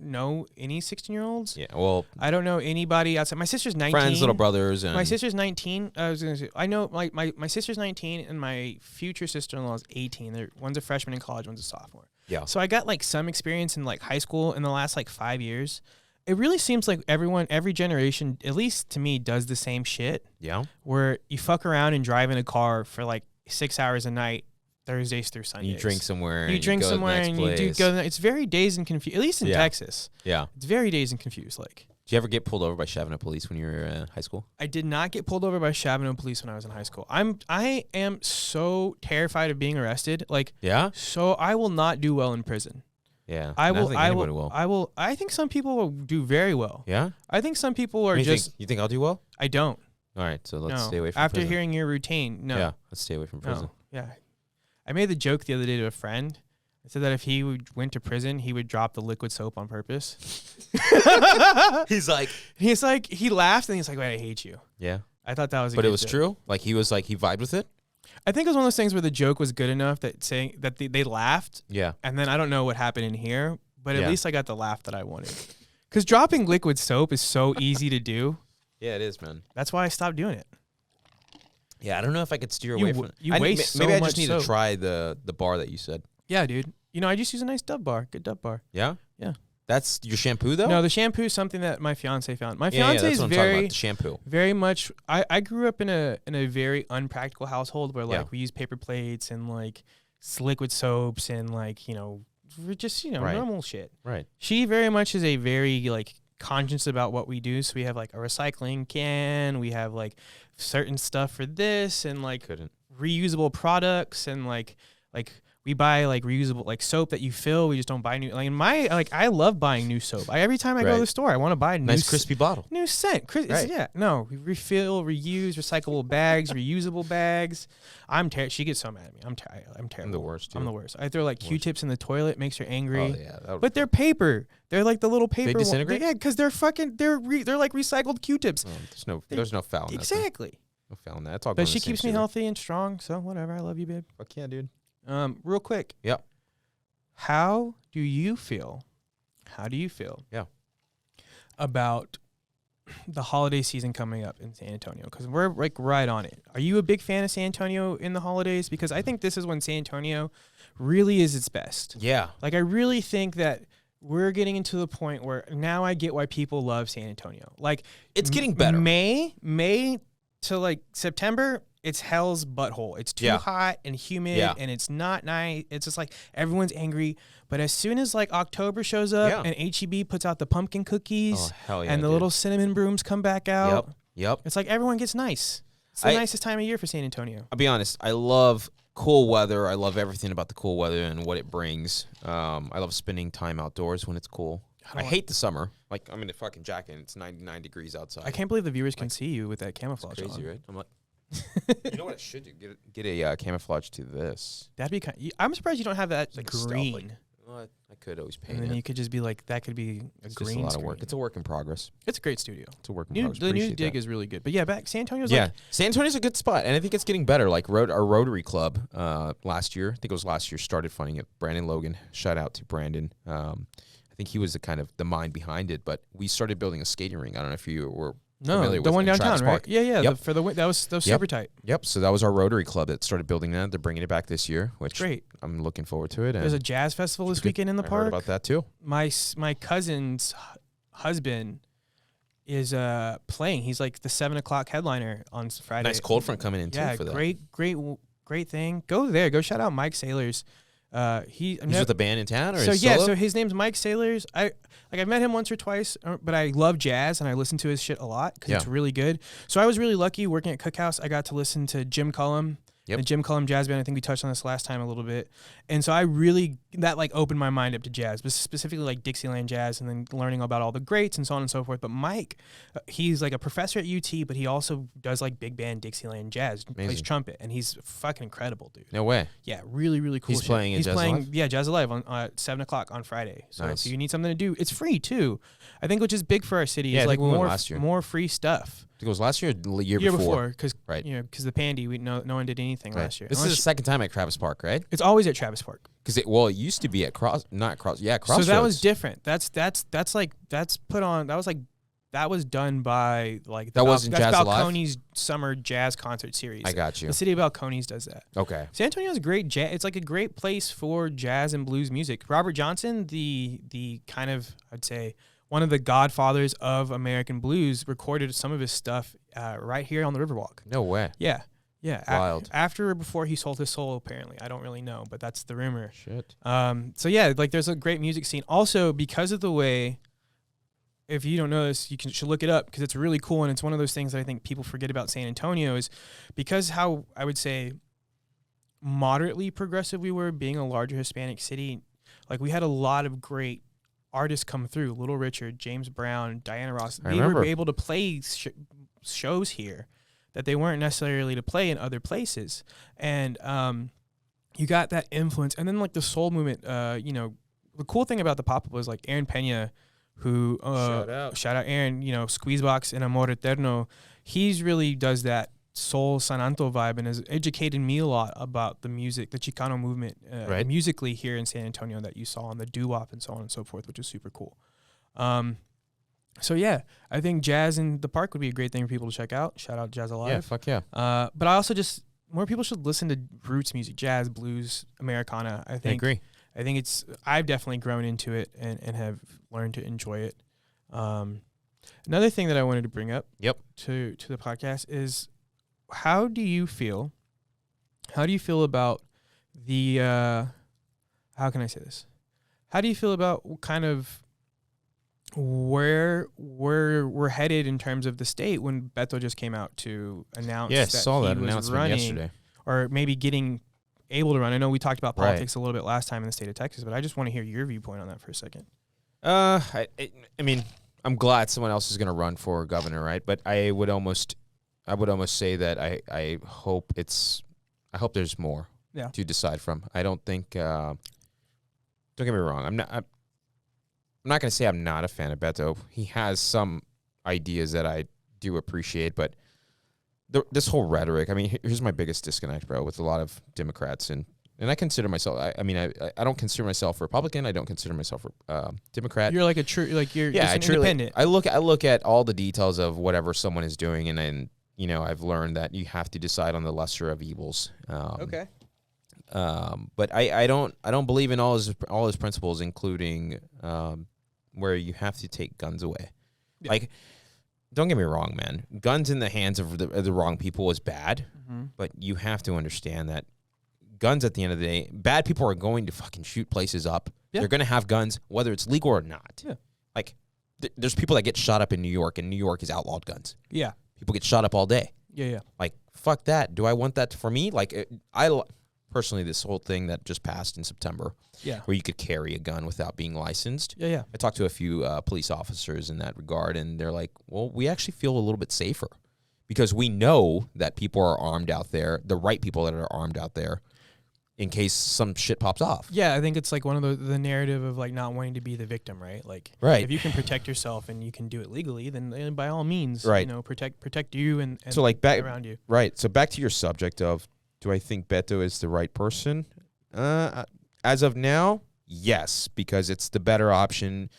know any 16-year-olds. Yeah, well, I don't know anybody outside. My sister's 19. Friends, little brothers, and my sister's 19. I was gonna say I know my sister's 19 and my future sister-in-law is 18. One's a freshman in college, one's a sophomore. Yeah. So I got like some experience in like high school in the last like 5 years. It really seems like every generation, at least to me, does the same shit. Yeah. Where you fuck around and drive in a car for like 6 hours a night, Thursdays through Sundays. You drink somewhere. You drink somewhere and you do go. It's very dazed and confused. At least in Texas. Yeah. It's very dazed and confused. Like. Did you ever get pulled over by Chavano police when you were in high school? I did not get pulled over by Chavano police when I was in high school. I am so terrified of being arrested. Like. Yeah. So I will not do well in prison. Yeah. I will. I think some people will do very well. Yeah. I think some people are just. You think I'll do well? I don't. All right, so let's stay away from After prison. hearing your routine, no. Yeah, let's stay away from prison. No. Yeah. I made the joke the other day to a friend. I said that if he went to prison, he would drop the liquid soap on purpose. He laughed and he's like, wait, I hate you. Yeah. I thought that was a But good it was joke. true? Like he vibed with it? I think it was one of those things where the joke was good enough that saying that they laughed. Yeah. And then I don't know what happened in here, but at least I got the laugh that I wanted. Because dropping liquid soap is so easy to do. Yeah, it is, man. That's why I stopped doing it. Yeah, I don't know if I could steer away from it. You waste maybe so I just much need soap. to try the bar that you said. Yeah, dude. You know, I just use a nice Dove bar. Good Dove bar. Yeah? Yeah. That's your shampoo, though? No, the shampoo is something that my fiance found. My yeah, fiance that's is what I'm talking very, about, the shampoo. very much. I grew up in a very unpractical household where Yeah. we use paper plates and like liquid soaps and like we're just Right. normal shit. Right. She very much is a very like conscious about what we do. So we have like a recycling can. We have like certain stuff for this and like reusable products and like we buy like reusable like soap that you fill. We just don't buy new. I love buying new soap. Every time I go to the store, I want to buy a nice crispy bottle. New scent. Right. Yeah. No, we refill, reuse, recyclable bags, reusable bags. She gets so mad at me. I'm terrible. I'm the worst, too. I'm the worst. I throw like Q-tips in the toilet, makes her angry. Oh, yeah. But they're paper. They're like the little paper. They disintegrate? Yeah, because they're fucking. They're like recycled Q-tips. Oh, there's no foul in that. Exactly. No foul in that. It's all But she keeps me healthy and strong. So whatever. I love you, babe. Fuck yeah, dude. Real quick. Yep. How do you feel? Yeah. About the holiday season coming up in San Antonio? Because we're like right on it. Are you a big fan of San Antonio in the holidays? Because I think this is when San Antonio really is its best. Yeah. Like I really think that we're getting into the point where now I get why people love San Antonio. Like it's getting better. May to like September, it's hell's butthole. It's too hot and humid and it's not nice. It's just like everyone's angry. But as soon as like October shows up and H-E-B puts out the pumpkin cookies and the little cinnamon brooms come back out. Yep. It's like everyone gets nice. It's the nicest time of year for San Antonio. I'll be honest. I love cool weather. I love everything about the cool weather and what it brings. I love spending time outdoors when it's cool. I hate the summer. Like I'm in a fucking jacket and it's 99 degrees outside. I can't believe the viewers can see you with that camouflage it's crazy, on. Right? I'm like, you know what I should do? Get a camouflage to this. That'd be I'm surprised you don't have that like green. Stealth, like, I could always paint and then it. you could just be like, that could be it's green just a lot screen. of work. It's a work in progress. It's a great studio. It's a work in progress. The new dig is really good. But yeah, back San Antonio's San Antonio's a good spot, and I think it's getting better. Like our Rotary Club last year, I think it was last year, started funding it. Brandon Logan, shout out to Brandon. I think he was the mind behind it. But we started building a skating rink. I don't know if you were familiar with the one downtown, Travis right? Park. Yeah. Yep. That was super tight. Yep. So that was our Rotary Club that started building that. They're bringing it back this year, which great. I'm looking forward to it. There's a jazz festival this weekend in the park. I heard about that too. My cousin's husband is playing. He's like the 7 o'clock headliner on Friday. Nice cold front coming in too for that. Great thing. Go there. Go shout out Mike Sailors. He's with the band in town, or so his name's Mike Sailors. I've met him once or twice, but I love jazz and I listen to his shit a lot because it's really good. So I was really lucky working at Cookhouse. I got to listen to Jim Cullum. Yep. The Jim Cullum Jazz Band. I think we touched on this last time a little bit. And so that like opened my mind up to jazz, but specifically like Dixieland jazz, and then learning about all the greats and so on and so forth. But Mike, he's like a professor at UT, but he also does like big band Dixieland jazz, plays trumpet, and he's fucking incredible, dude. No way. Yeah, really, really cool. He's playing Jazz Alive? Yeah, Jazz Alive on 7 o'clock on Friday. So if you need something to do, it's free too. I think which is big for our city is like more free stuff. It was last year or the year before? Because because the pandy, no one did anything last year. This is the second time at Travis Park, right? It's always at Travis Park. Because it used to be at Crossroads. So that was different. That was done by like wasn't Jazz Alive? Balcones summer jazz concert series. I got you. The city of Balcones does that. Okay. San Antonio's great jazz. It's like a great place for jazz and blues music. Robert Johnson, the kind of I'd say one of the godfathers of American blues, recorded some of his stuff right here on the Riverwalk. No way. Yeah. Yeah. Wild. After or before he sold his soul, apparently. I don't really know, but that's the rumor. Shit. So yeah, like there's a great music scene. Also, because of the way, if you don't know this, should look it up because it's really cool, and it's one of those things that I think people forget about San Antonio is because how I would say moderately progressive we were, being a larger Hispanic city. Like we had a lot of great artists come through: Little Richard, James Brown, Diana Ross. They were able to play shows here that they weren't necessarily to play in other places, and you got that influence. And then like the soul movement, you know, the cool thing about the pop up was like Aaron Pena, who shout out Aaron, you know, Squeezebox and Amor Eterno. He's really does that soul Sananto vibe and has educated me a lot about the music, the Chicano movement musically here in San Antonio that you saw on the doo-wop and so on and so forth, which is super cool. So yeah, I think jazz in the park would be a great thing for people to check out. Shout out Jazz Alive. Yeah, fuck yeah. But I also just, more people should listen to roots music, jazz, blues, Americana. I agree. I think I've definitely grown into it and have learned to enjoy it. Another thing that I wanted to bring up to the podcast is, how do you feel about the, how can I say this? How do you feel about kind of where we're headed in terms of the state when Beto just came out to announce that saw that he was announcement running, yesterday. or maybe getting able to run? I know we talked about politics a little bit last time in the state of Texas, but I just want to hear your viewpoint on that for a second. I mean, I'm glad someone else is going to run for governor, right? But I would almost say that I hope there's more to decide from. I don't think. Don't get me wrong. I'm not going to say I'm not a fan of Beto. He has some ideas that I do appreciate, but this whole rhetoric, I mean, here's my biggest disconnect, bro, with a lot of Democrats, and I consider myself, I don't consider myself Republican. I don't consider myself Democrat. You're like you're independent. I look at all the details of whatever someone is doing, and then, you know, I've learned that you have to decide on the lesser of evils. Okay. But I don't believe in all his principles, including where you have to take guns away. Yeah. Like, don't get me wrong, man. Guns in the hands of the wrong people is bad, but you have to understand that guns, at the end of the day, bad people are going to fucking shoot places up. Yeah. They're going to have guns, whether it's legal or not. Yeah. Like, there's people that get shot up in New York, and New York has outlawed guns. Yeah. People get shot up all day. Yeah. Like, fuck that. Do I want that for me? Like, personally, this whole thing that just passed in September, where you could carry a gun without being licensed. Yeah. I talked to a few police officers in that regard, and they're like, well, we actually feel a little bit safer because we know that people are armed out there, the right people that are armed out there, in case some shit pops off. Yeah, I think it's like one of the narrative of like not wanting to be the victim, right? Like, if you can protect yourself and you can do it legally, then by all means, you know, protect you and so like around you. Right. So back to your subject of, do I think Beto is the right person? As of now, yes, because it's the better option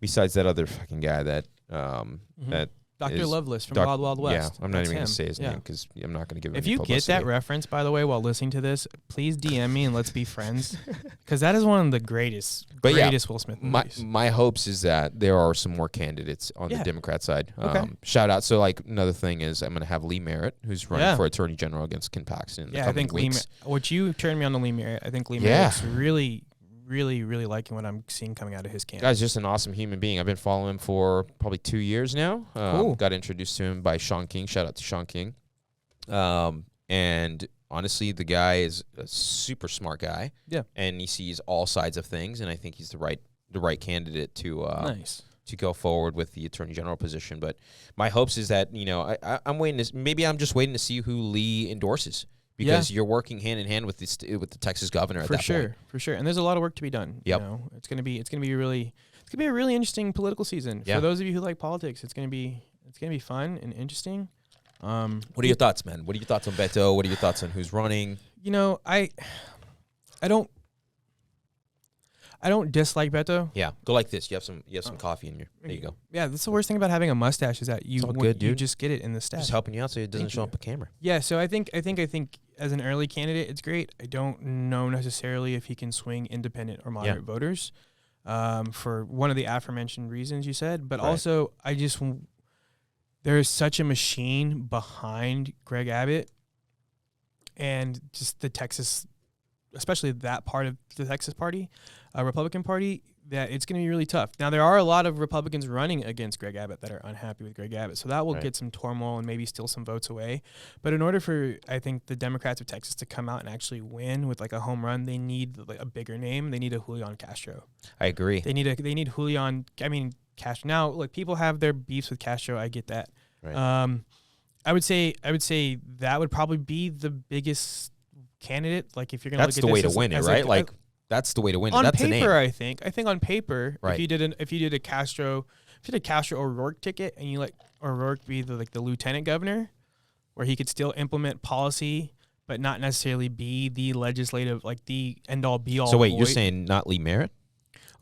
besides that other fucking guy that that Dr. Loveless from Wild Wild West. Yeah, I'm not even going to say his name because I'm not going to give him If you publicity. get that reference, by the way, while listening to this, please DM me and let's be friends because that is one of the greatest Will Smith movies. My hopes is that there are some more candidates on the Democrat side. Shout out. So, like, another thing is I'm going to have Lee Merritt, who's running for Attorney General against Ken Paxton in the coming weeks. What you turned me on to Lee Merritt, I think Lee Merritt's really liking what I'm seeing coming out of his campaign. Guy's just an awesome human being. I've been following him for probably 2 years now. Cool. Got introduced to him by Sean King. Shout out to Sean King. And honestly, the guy is a super smart guy. Yeah. And he sees all sides of things, and I think he's the right candidate to go forward with the Attorney General position. But my hopes is that, you know, I'm waiting I'm just waiting to see who Lee endorses. Because you're working hand in hand with the Texas governor at that point. For sure. And there's a lot of work to be done. Yep. You know, it's gonna be a really interesting political season. For those of you who like politics, it's gonna be fun and interesting. What are your thoughts, man? What are your thoughts on Beto? What are your thoughts on who's running? You know, I don't dislike Beto. Yeah, go like this. You have some coffee in your. There you go. Yeah, that's the worst thing about having a mustache is that you you just get it in the stash. Just helping you out so it doesn't show up on camera. Yeah, so I think as an early candidate, it's great. I don't know necessarily if he can swing independent or moderate voters. for one of the aforementioned reasons you said, but also there is such a machine behind Greg Abbott and just the Texas, especially that part of the Texas party, Republican Party, that it's going to be really tough. Now, there are a lot of Republicans running against Greg Abbott that are unhappy with Greg Abbott, so that will get some turmoil and maybe steal some votes away. But in order for, I think, the Democrats of Texas to come out and actually win with like a home run, they need like a bigger name. They need a Julian Castro. I agree. They need Julian. I mean, Castro. Now, like, people have their beefs with Castro. I get that. Right. I would say that would probably be the biggest candidate. Like, if you're going to look at this, that's the way to win it, right? Like, that's the way to win. On That's paper, I think on paper, right. if you did a Castro O'Rourke ticket, and you let O'Rourke be the lieutenant governor, where he could still implement policy, but not necessarily be the legislative, like the end all be all. So wait, you're saying not Lee Merritt?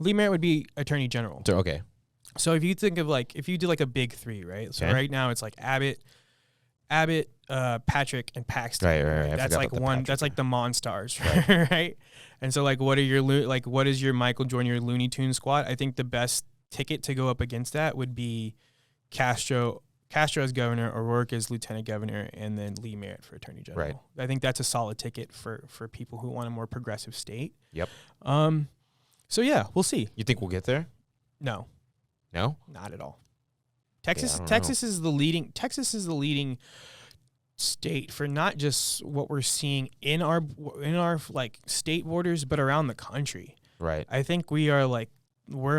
Lee Merritt would be attorney general. Okay. So if you think of if you do like a big three, right? So right now it's like Abbott, Patrick, and Paxton. Right. That's like one. That's like the Monstars, right? Right. And so what is your Michael Jordan, your Looney Tunes squad? I think the best ticket to go up against that would be Castro as governor, O'Rourke as lieutenant governor, and then Lee Merritt for attorney general. Right. I think that's a solid ticket for people who want a more progressive state. Yep. So yeah, we'll see. You think we'll get there? No, not at all. Texas is the leading state for not just what we're seeing in our like state borders, but around the country. Right. I think we're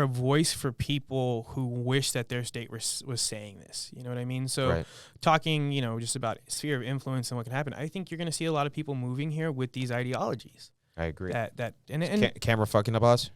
a voice for people who wish that their state was saying this. You know what I mean? So talking, just about sphere of influence and what can happen, I think you're going to see a lot of people moving here with these ideologies. I agree. And camera fucking up us?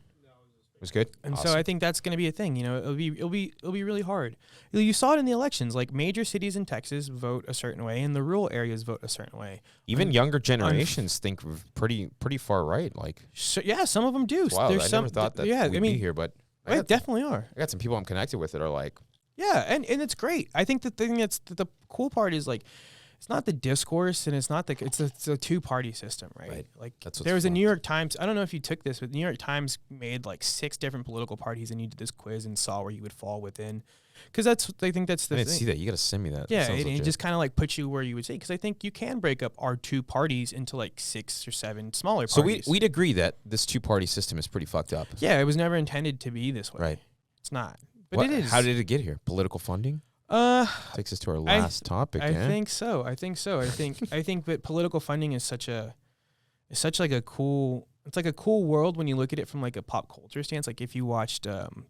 Was good. And awesome. So I think that's going to be a thing. It'll be really hard. You saw it in the elections. Like, major cities in Texas vote a certain way, and the rural areas vote a certain way. Even younger generations think pretty far right. Like, yeah, some of them do. Wow, I never thought that. We'd be here, but definitely are. I got some people I'm connected with that are like, yeah, and it's great. I think the thing that's the cool part is like, it's not the discourse, and it's a two-party system, right? Like, there was a New York Times. I don't know if you took this, but the New York Times made like 6 different political parties, and you did this quiz and saw where you would fall within. Because I think that's the thing. I didn't see that. You got to send me that. Yeah, and it just kind of like puts you where you would say. Because I think you can break up our 2 parties into like 6 or 7 smaller parties. So we'd agree that this 2-party system is pretty fucked up. Yeah, it was never intended to be this way. Right. It's not. But it is. How did it get here? Political funding? Takes us to our last topic. I think so. I think that political funding is such a cool world when you look at it from like a pop culture stance. Like, if you watched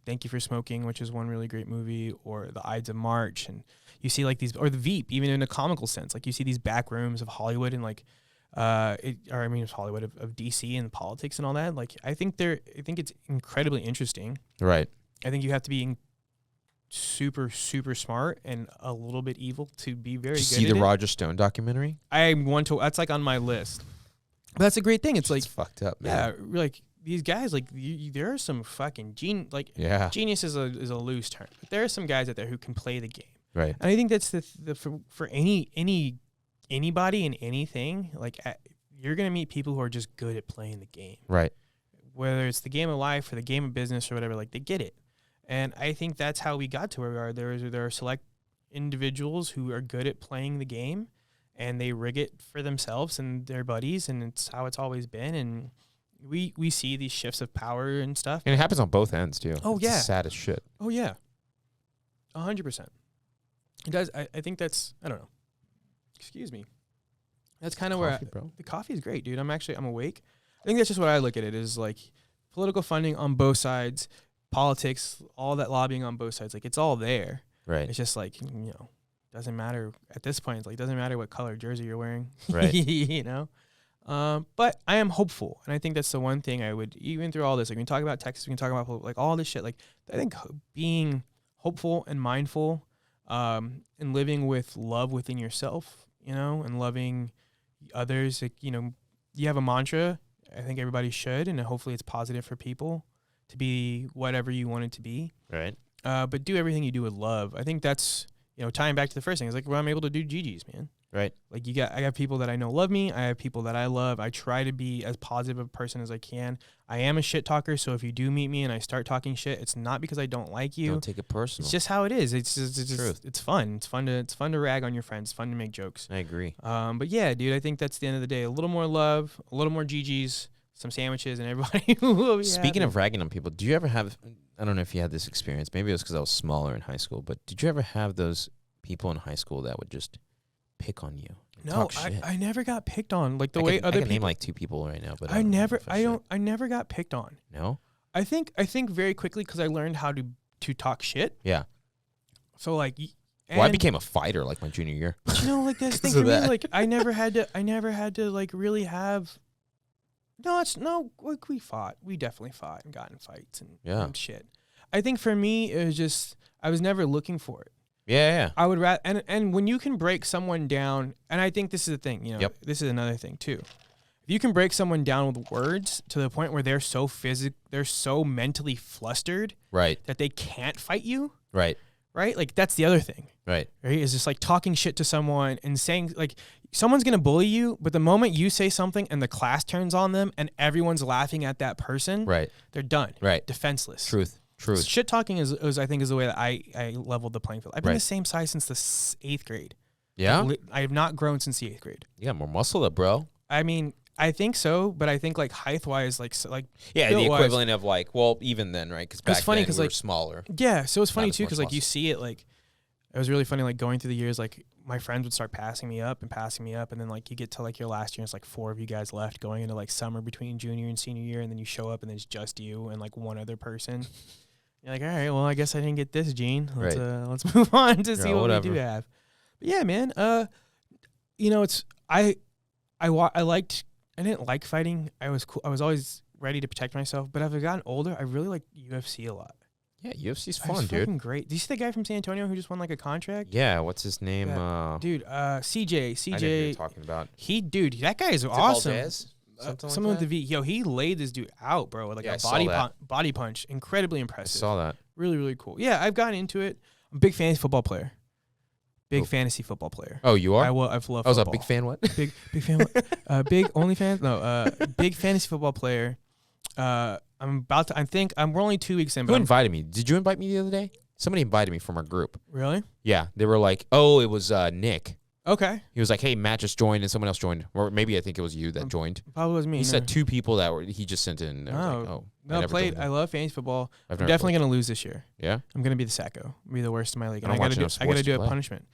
Thank You for Smoking, which is one really great movie, or The Ides of March, and you see like these, or The Veep, even in a comical sense, like you see these back rooms of Hollywood and like it's Hollywood of DC and politics and all that. Like, I think it's incredibly interesting. Right. I think you have to be super, super smart and a little bit evil to be very good at it. See the Roger Stone documentary? That's like on my list. But that's a great thing. It's like, fucked up, man. Yeah, like these guys, like there are some fucking genius is a loose term. But there are some guys out there who can play the game. Right. And I think that's for anybody in anything, like you're going to meet people who are just good at playing the game. Right. Whether it's the game of life or the game of business or whatever, like they get it. And I think that's how we got to where we are. There are select individuals who are good at playing the game, and they rig it for themselves and their buddies, and it's how it's always been. And we see these shifts of power and stuff. And it happens on both ends, too. Oh, it's yeah. sad as shit. Oh, yeah. 100%. It does. I think that's, I don't know. Excuse me. That's kind of where the coffee is great, dude. I'm awake. I think that's just what I look at it is like political funding on both sides, politics, all that lobbying on both sides. Like, it's all there. Right. It's just like, doesn't matter at this point. It's like, doesn't matter what color jersey you're wearing. Right. But I am hopeful. And I think that's the one thing I would, even through all this, like, we can talk about Texas, we can talk about like all this shit. Like, I think being hopeful and mindful, and living with love within yourself, and loving others. Like, you have a mantra. I think everybody should, and hopefully it's positive for people to be whatever you want it to be. Right. But do everything you do with love. I think that's, tying back to the first thing. It's like, I'm able to do GiGi's, man. Right. Like I got people that I know love me. I have people that I love. I try to be as positive a person as I can. I am a shit talker, so if you do meet me and I start talking shit, it's not because I don't like you. Don't take it personal. It's just how it is. It's just Truth. it's fun. It's fun to rag on your friends. It's fun to make jokes. I agree. But yeah, dude, I think that's the end of the day. A little more love, a little more GiGi's, some sandwiches, and everybody will be Speaking happy. of ragging on people, do you ever have? I don't know if you had this experience. Maybe it was because I was smaller in high school. But did you ever have those people in high school that would just pick on you? No, I never got picked on like the way other I can people. name like 2 people right now, but I never got picked on. No. I think very quickly because I learned how to talk shit. Yeah. So like, I became a fighter like my junior year. But you know, like this thing for me, like I never had to like really have. Like we fought. We definitely fought and got in fights and shit. I think for me it was just I was never looking for it. Yeah. I would rather and when you can break someone down, and I think this is the thing, you know, Yep. This is another thing too. If you can break someone down with words to the point where they're so mentally flustered, Right. that they can't fight you, Right. right? Like that's the other thing, Right. right? Is just like talking shit to someone and saying like someone's gonna bully you, but the moment you say something and the class turns on them and everyone's laughing at that person, Right. they're done, Right. defenseless. Truth. Shit talking is I think is the way that I leveled the playing field. I've been Right. the same size since the 8th grade. Yeah. I have not grown since the 8th grade. You got more muscle up, bro. I mean, I think so, but I think like height wise, like Yeah, the built-wise- equivalent of like, well, even then, right? Because back funny then 'cause, we were like, smaller. yeah. So it's funny as too much because like you muscle. see it like it was really funny like going through the years like my friends would start passing me up, and then like you get to like your last year, and it's like 4 of you guys left going into like summer between junior and senior year, and then you show up and then it's just you and like one other person. You're like, all right, well, I guess I didn't get this, Gene. Let's move on to see what we do have. But yeah, man. You know, it's I didn't like fighting. I was cool. I was always ready to protect myself. But as I've gotten older, I really like UFC a lot. Yeah, UFC's It's fun, dude. fucking great. Do you see the guy from San Antonio who just won like a contract? Yeah, what's his name? Yeah. Dude, CJ. I know who you're talking about. That guy is awesome. Valdez? Someone with the V. Yo, he laid this dude out, bro. With like a body punch. Incredibly I impressive. saw that. Really, really cool. Yeah, I've gotten into it. I'm a big fantasy football player. Fantasy football player. Oh, you are? I've loved football. I was a big fan. What? Big fan. Big OnlyFans? No, big fantasy football player. We're only 2 weeks in. But Who invited me? Did you invite me the other day? Somebody invited me from our group. Really? Yeah, they were like, oh, it was Nick. Okay. He was like, hey, Matt just joined and someone else joined. Or maybe I think it was you that joined. Probably was me. He said 2 people that were, he just sent in. I was like, oh. I love fantasy football. I'm never definitely played. going to lose this year. Yeah? I'm going to be the sacco. Be the worst in my league. And I I don't got watch to enough do a sports to punishment.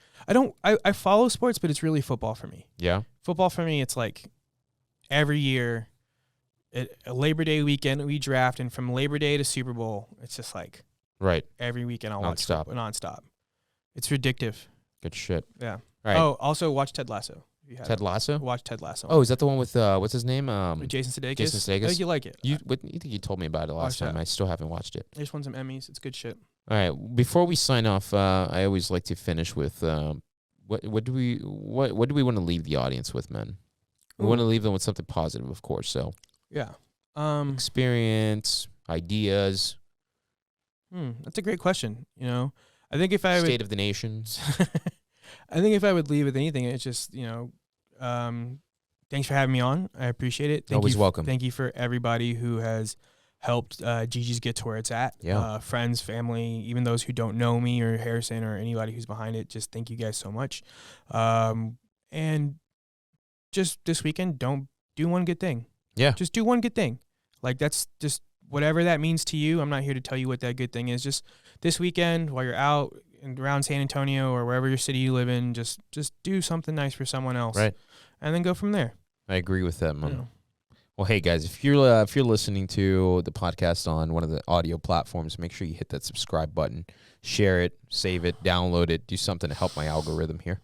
I follow sports, but it's really football for me. Yeah? Football for me, it's like every year, Labor Day weekend, we draft. And from Labor Day to Super Bowl, it's just like Right. every weekend I'll watch Nonstop. nonstop. It's ridiculous. Good shit. Yeah. All right. Oh, also watch Ted Lasso. If you Ted haven't. Lasso? Watch Ted Lasso. Oh, is that the one with, what's his name? With Jason Sudeikis. Jason Sudeikis? I think you like it. You think you told me about it last Watch time. that. I still haven't watched it. I just won some Emmys. It's good shit. All right. Before we sign off, I always like to finish with what do we want to leave the audience with, man? We want to leave them with something positive, of course. So Yeah. experience, ideas, That's a great question. You know, I think if I state of the nation. I think if I would leave with anything, it's just, you know, thanks for having me on. I appreciate it. Always welcome. Thank you for everybody who has helped GiGi's get to where it's at. Yeah. Friends, family, even those who don't know me or Harrison or anybody who's behind it. Just thank you guys so much. And just this weekend, don't do one good thing. Yeah. Just do one good thing. Like that's just whatever that means to you. I'm not here to tell you what that good thing is. Just this weekend while you're out and around San Antonio or wherever your city you live in, just do something nice for someone else. Right. And then go from there. I agree with that, man. You know. Well, hey guys, if you're listening to the podcast on one of the audio platforms, make sure you hit that subscribe button, share it, save it, download it, do something to help my algorithm here.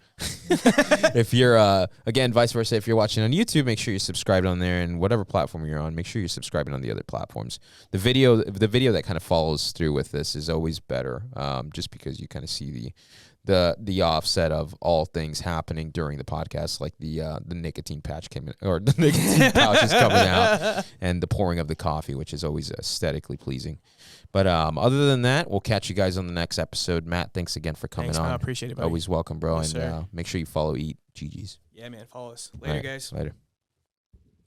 If you're again, vice versa, if you're watching on YouTube, make sure you're subscribed on there, and whatever platform you're on, make sure you're subscribing on the other platforms. The video that kind of follows through with this is always better, just because you kind of see the offset of all things happening during the podcast, like the nicotine patch came in, or the nicotine pouch is coming out, and the pouring of the coffee, which is always aesthetically pleasing. But other than that, we'll catch you guys on the next episode. Matt, thanks again for coming on. I appreciate it, buddy. Always welcome, bro. Yes, and make sure you follow Eat GiGi's. Yeah, man. Follow us. Later, guys. Later.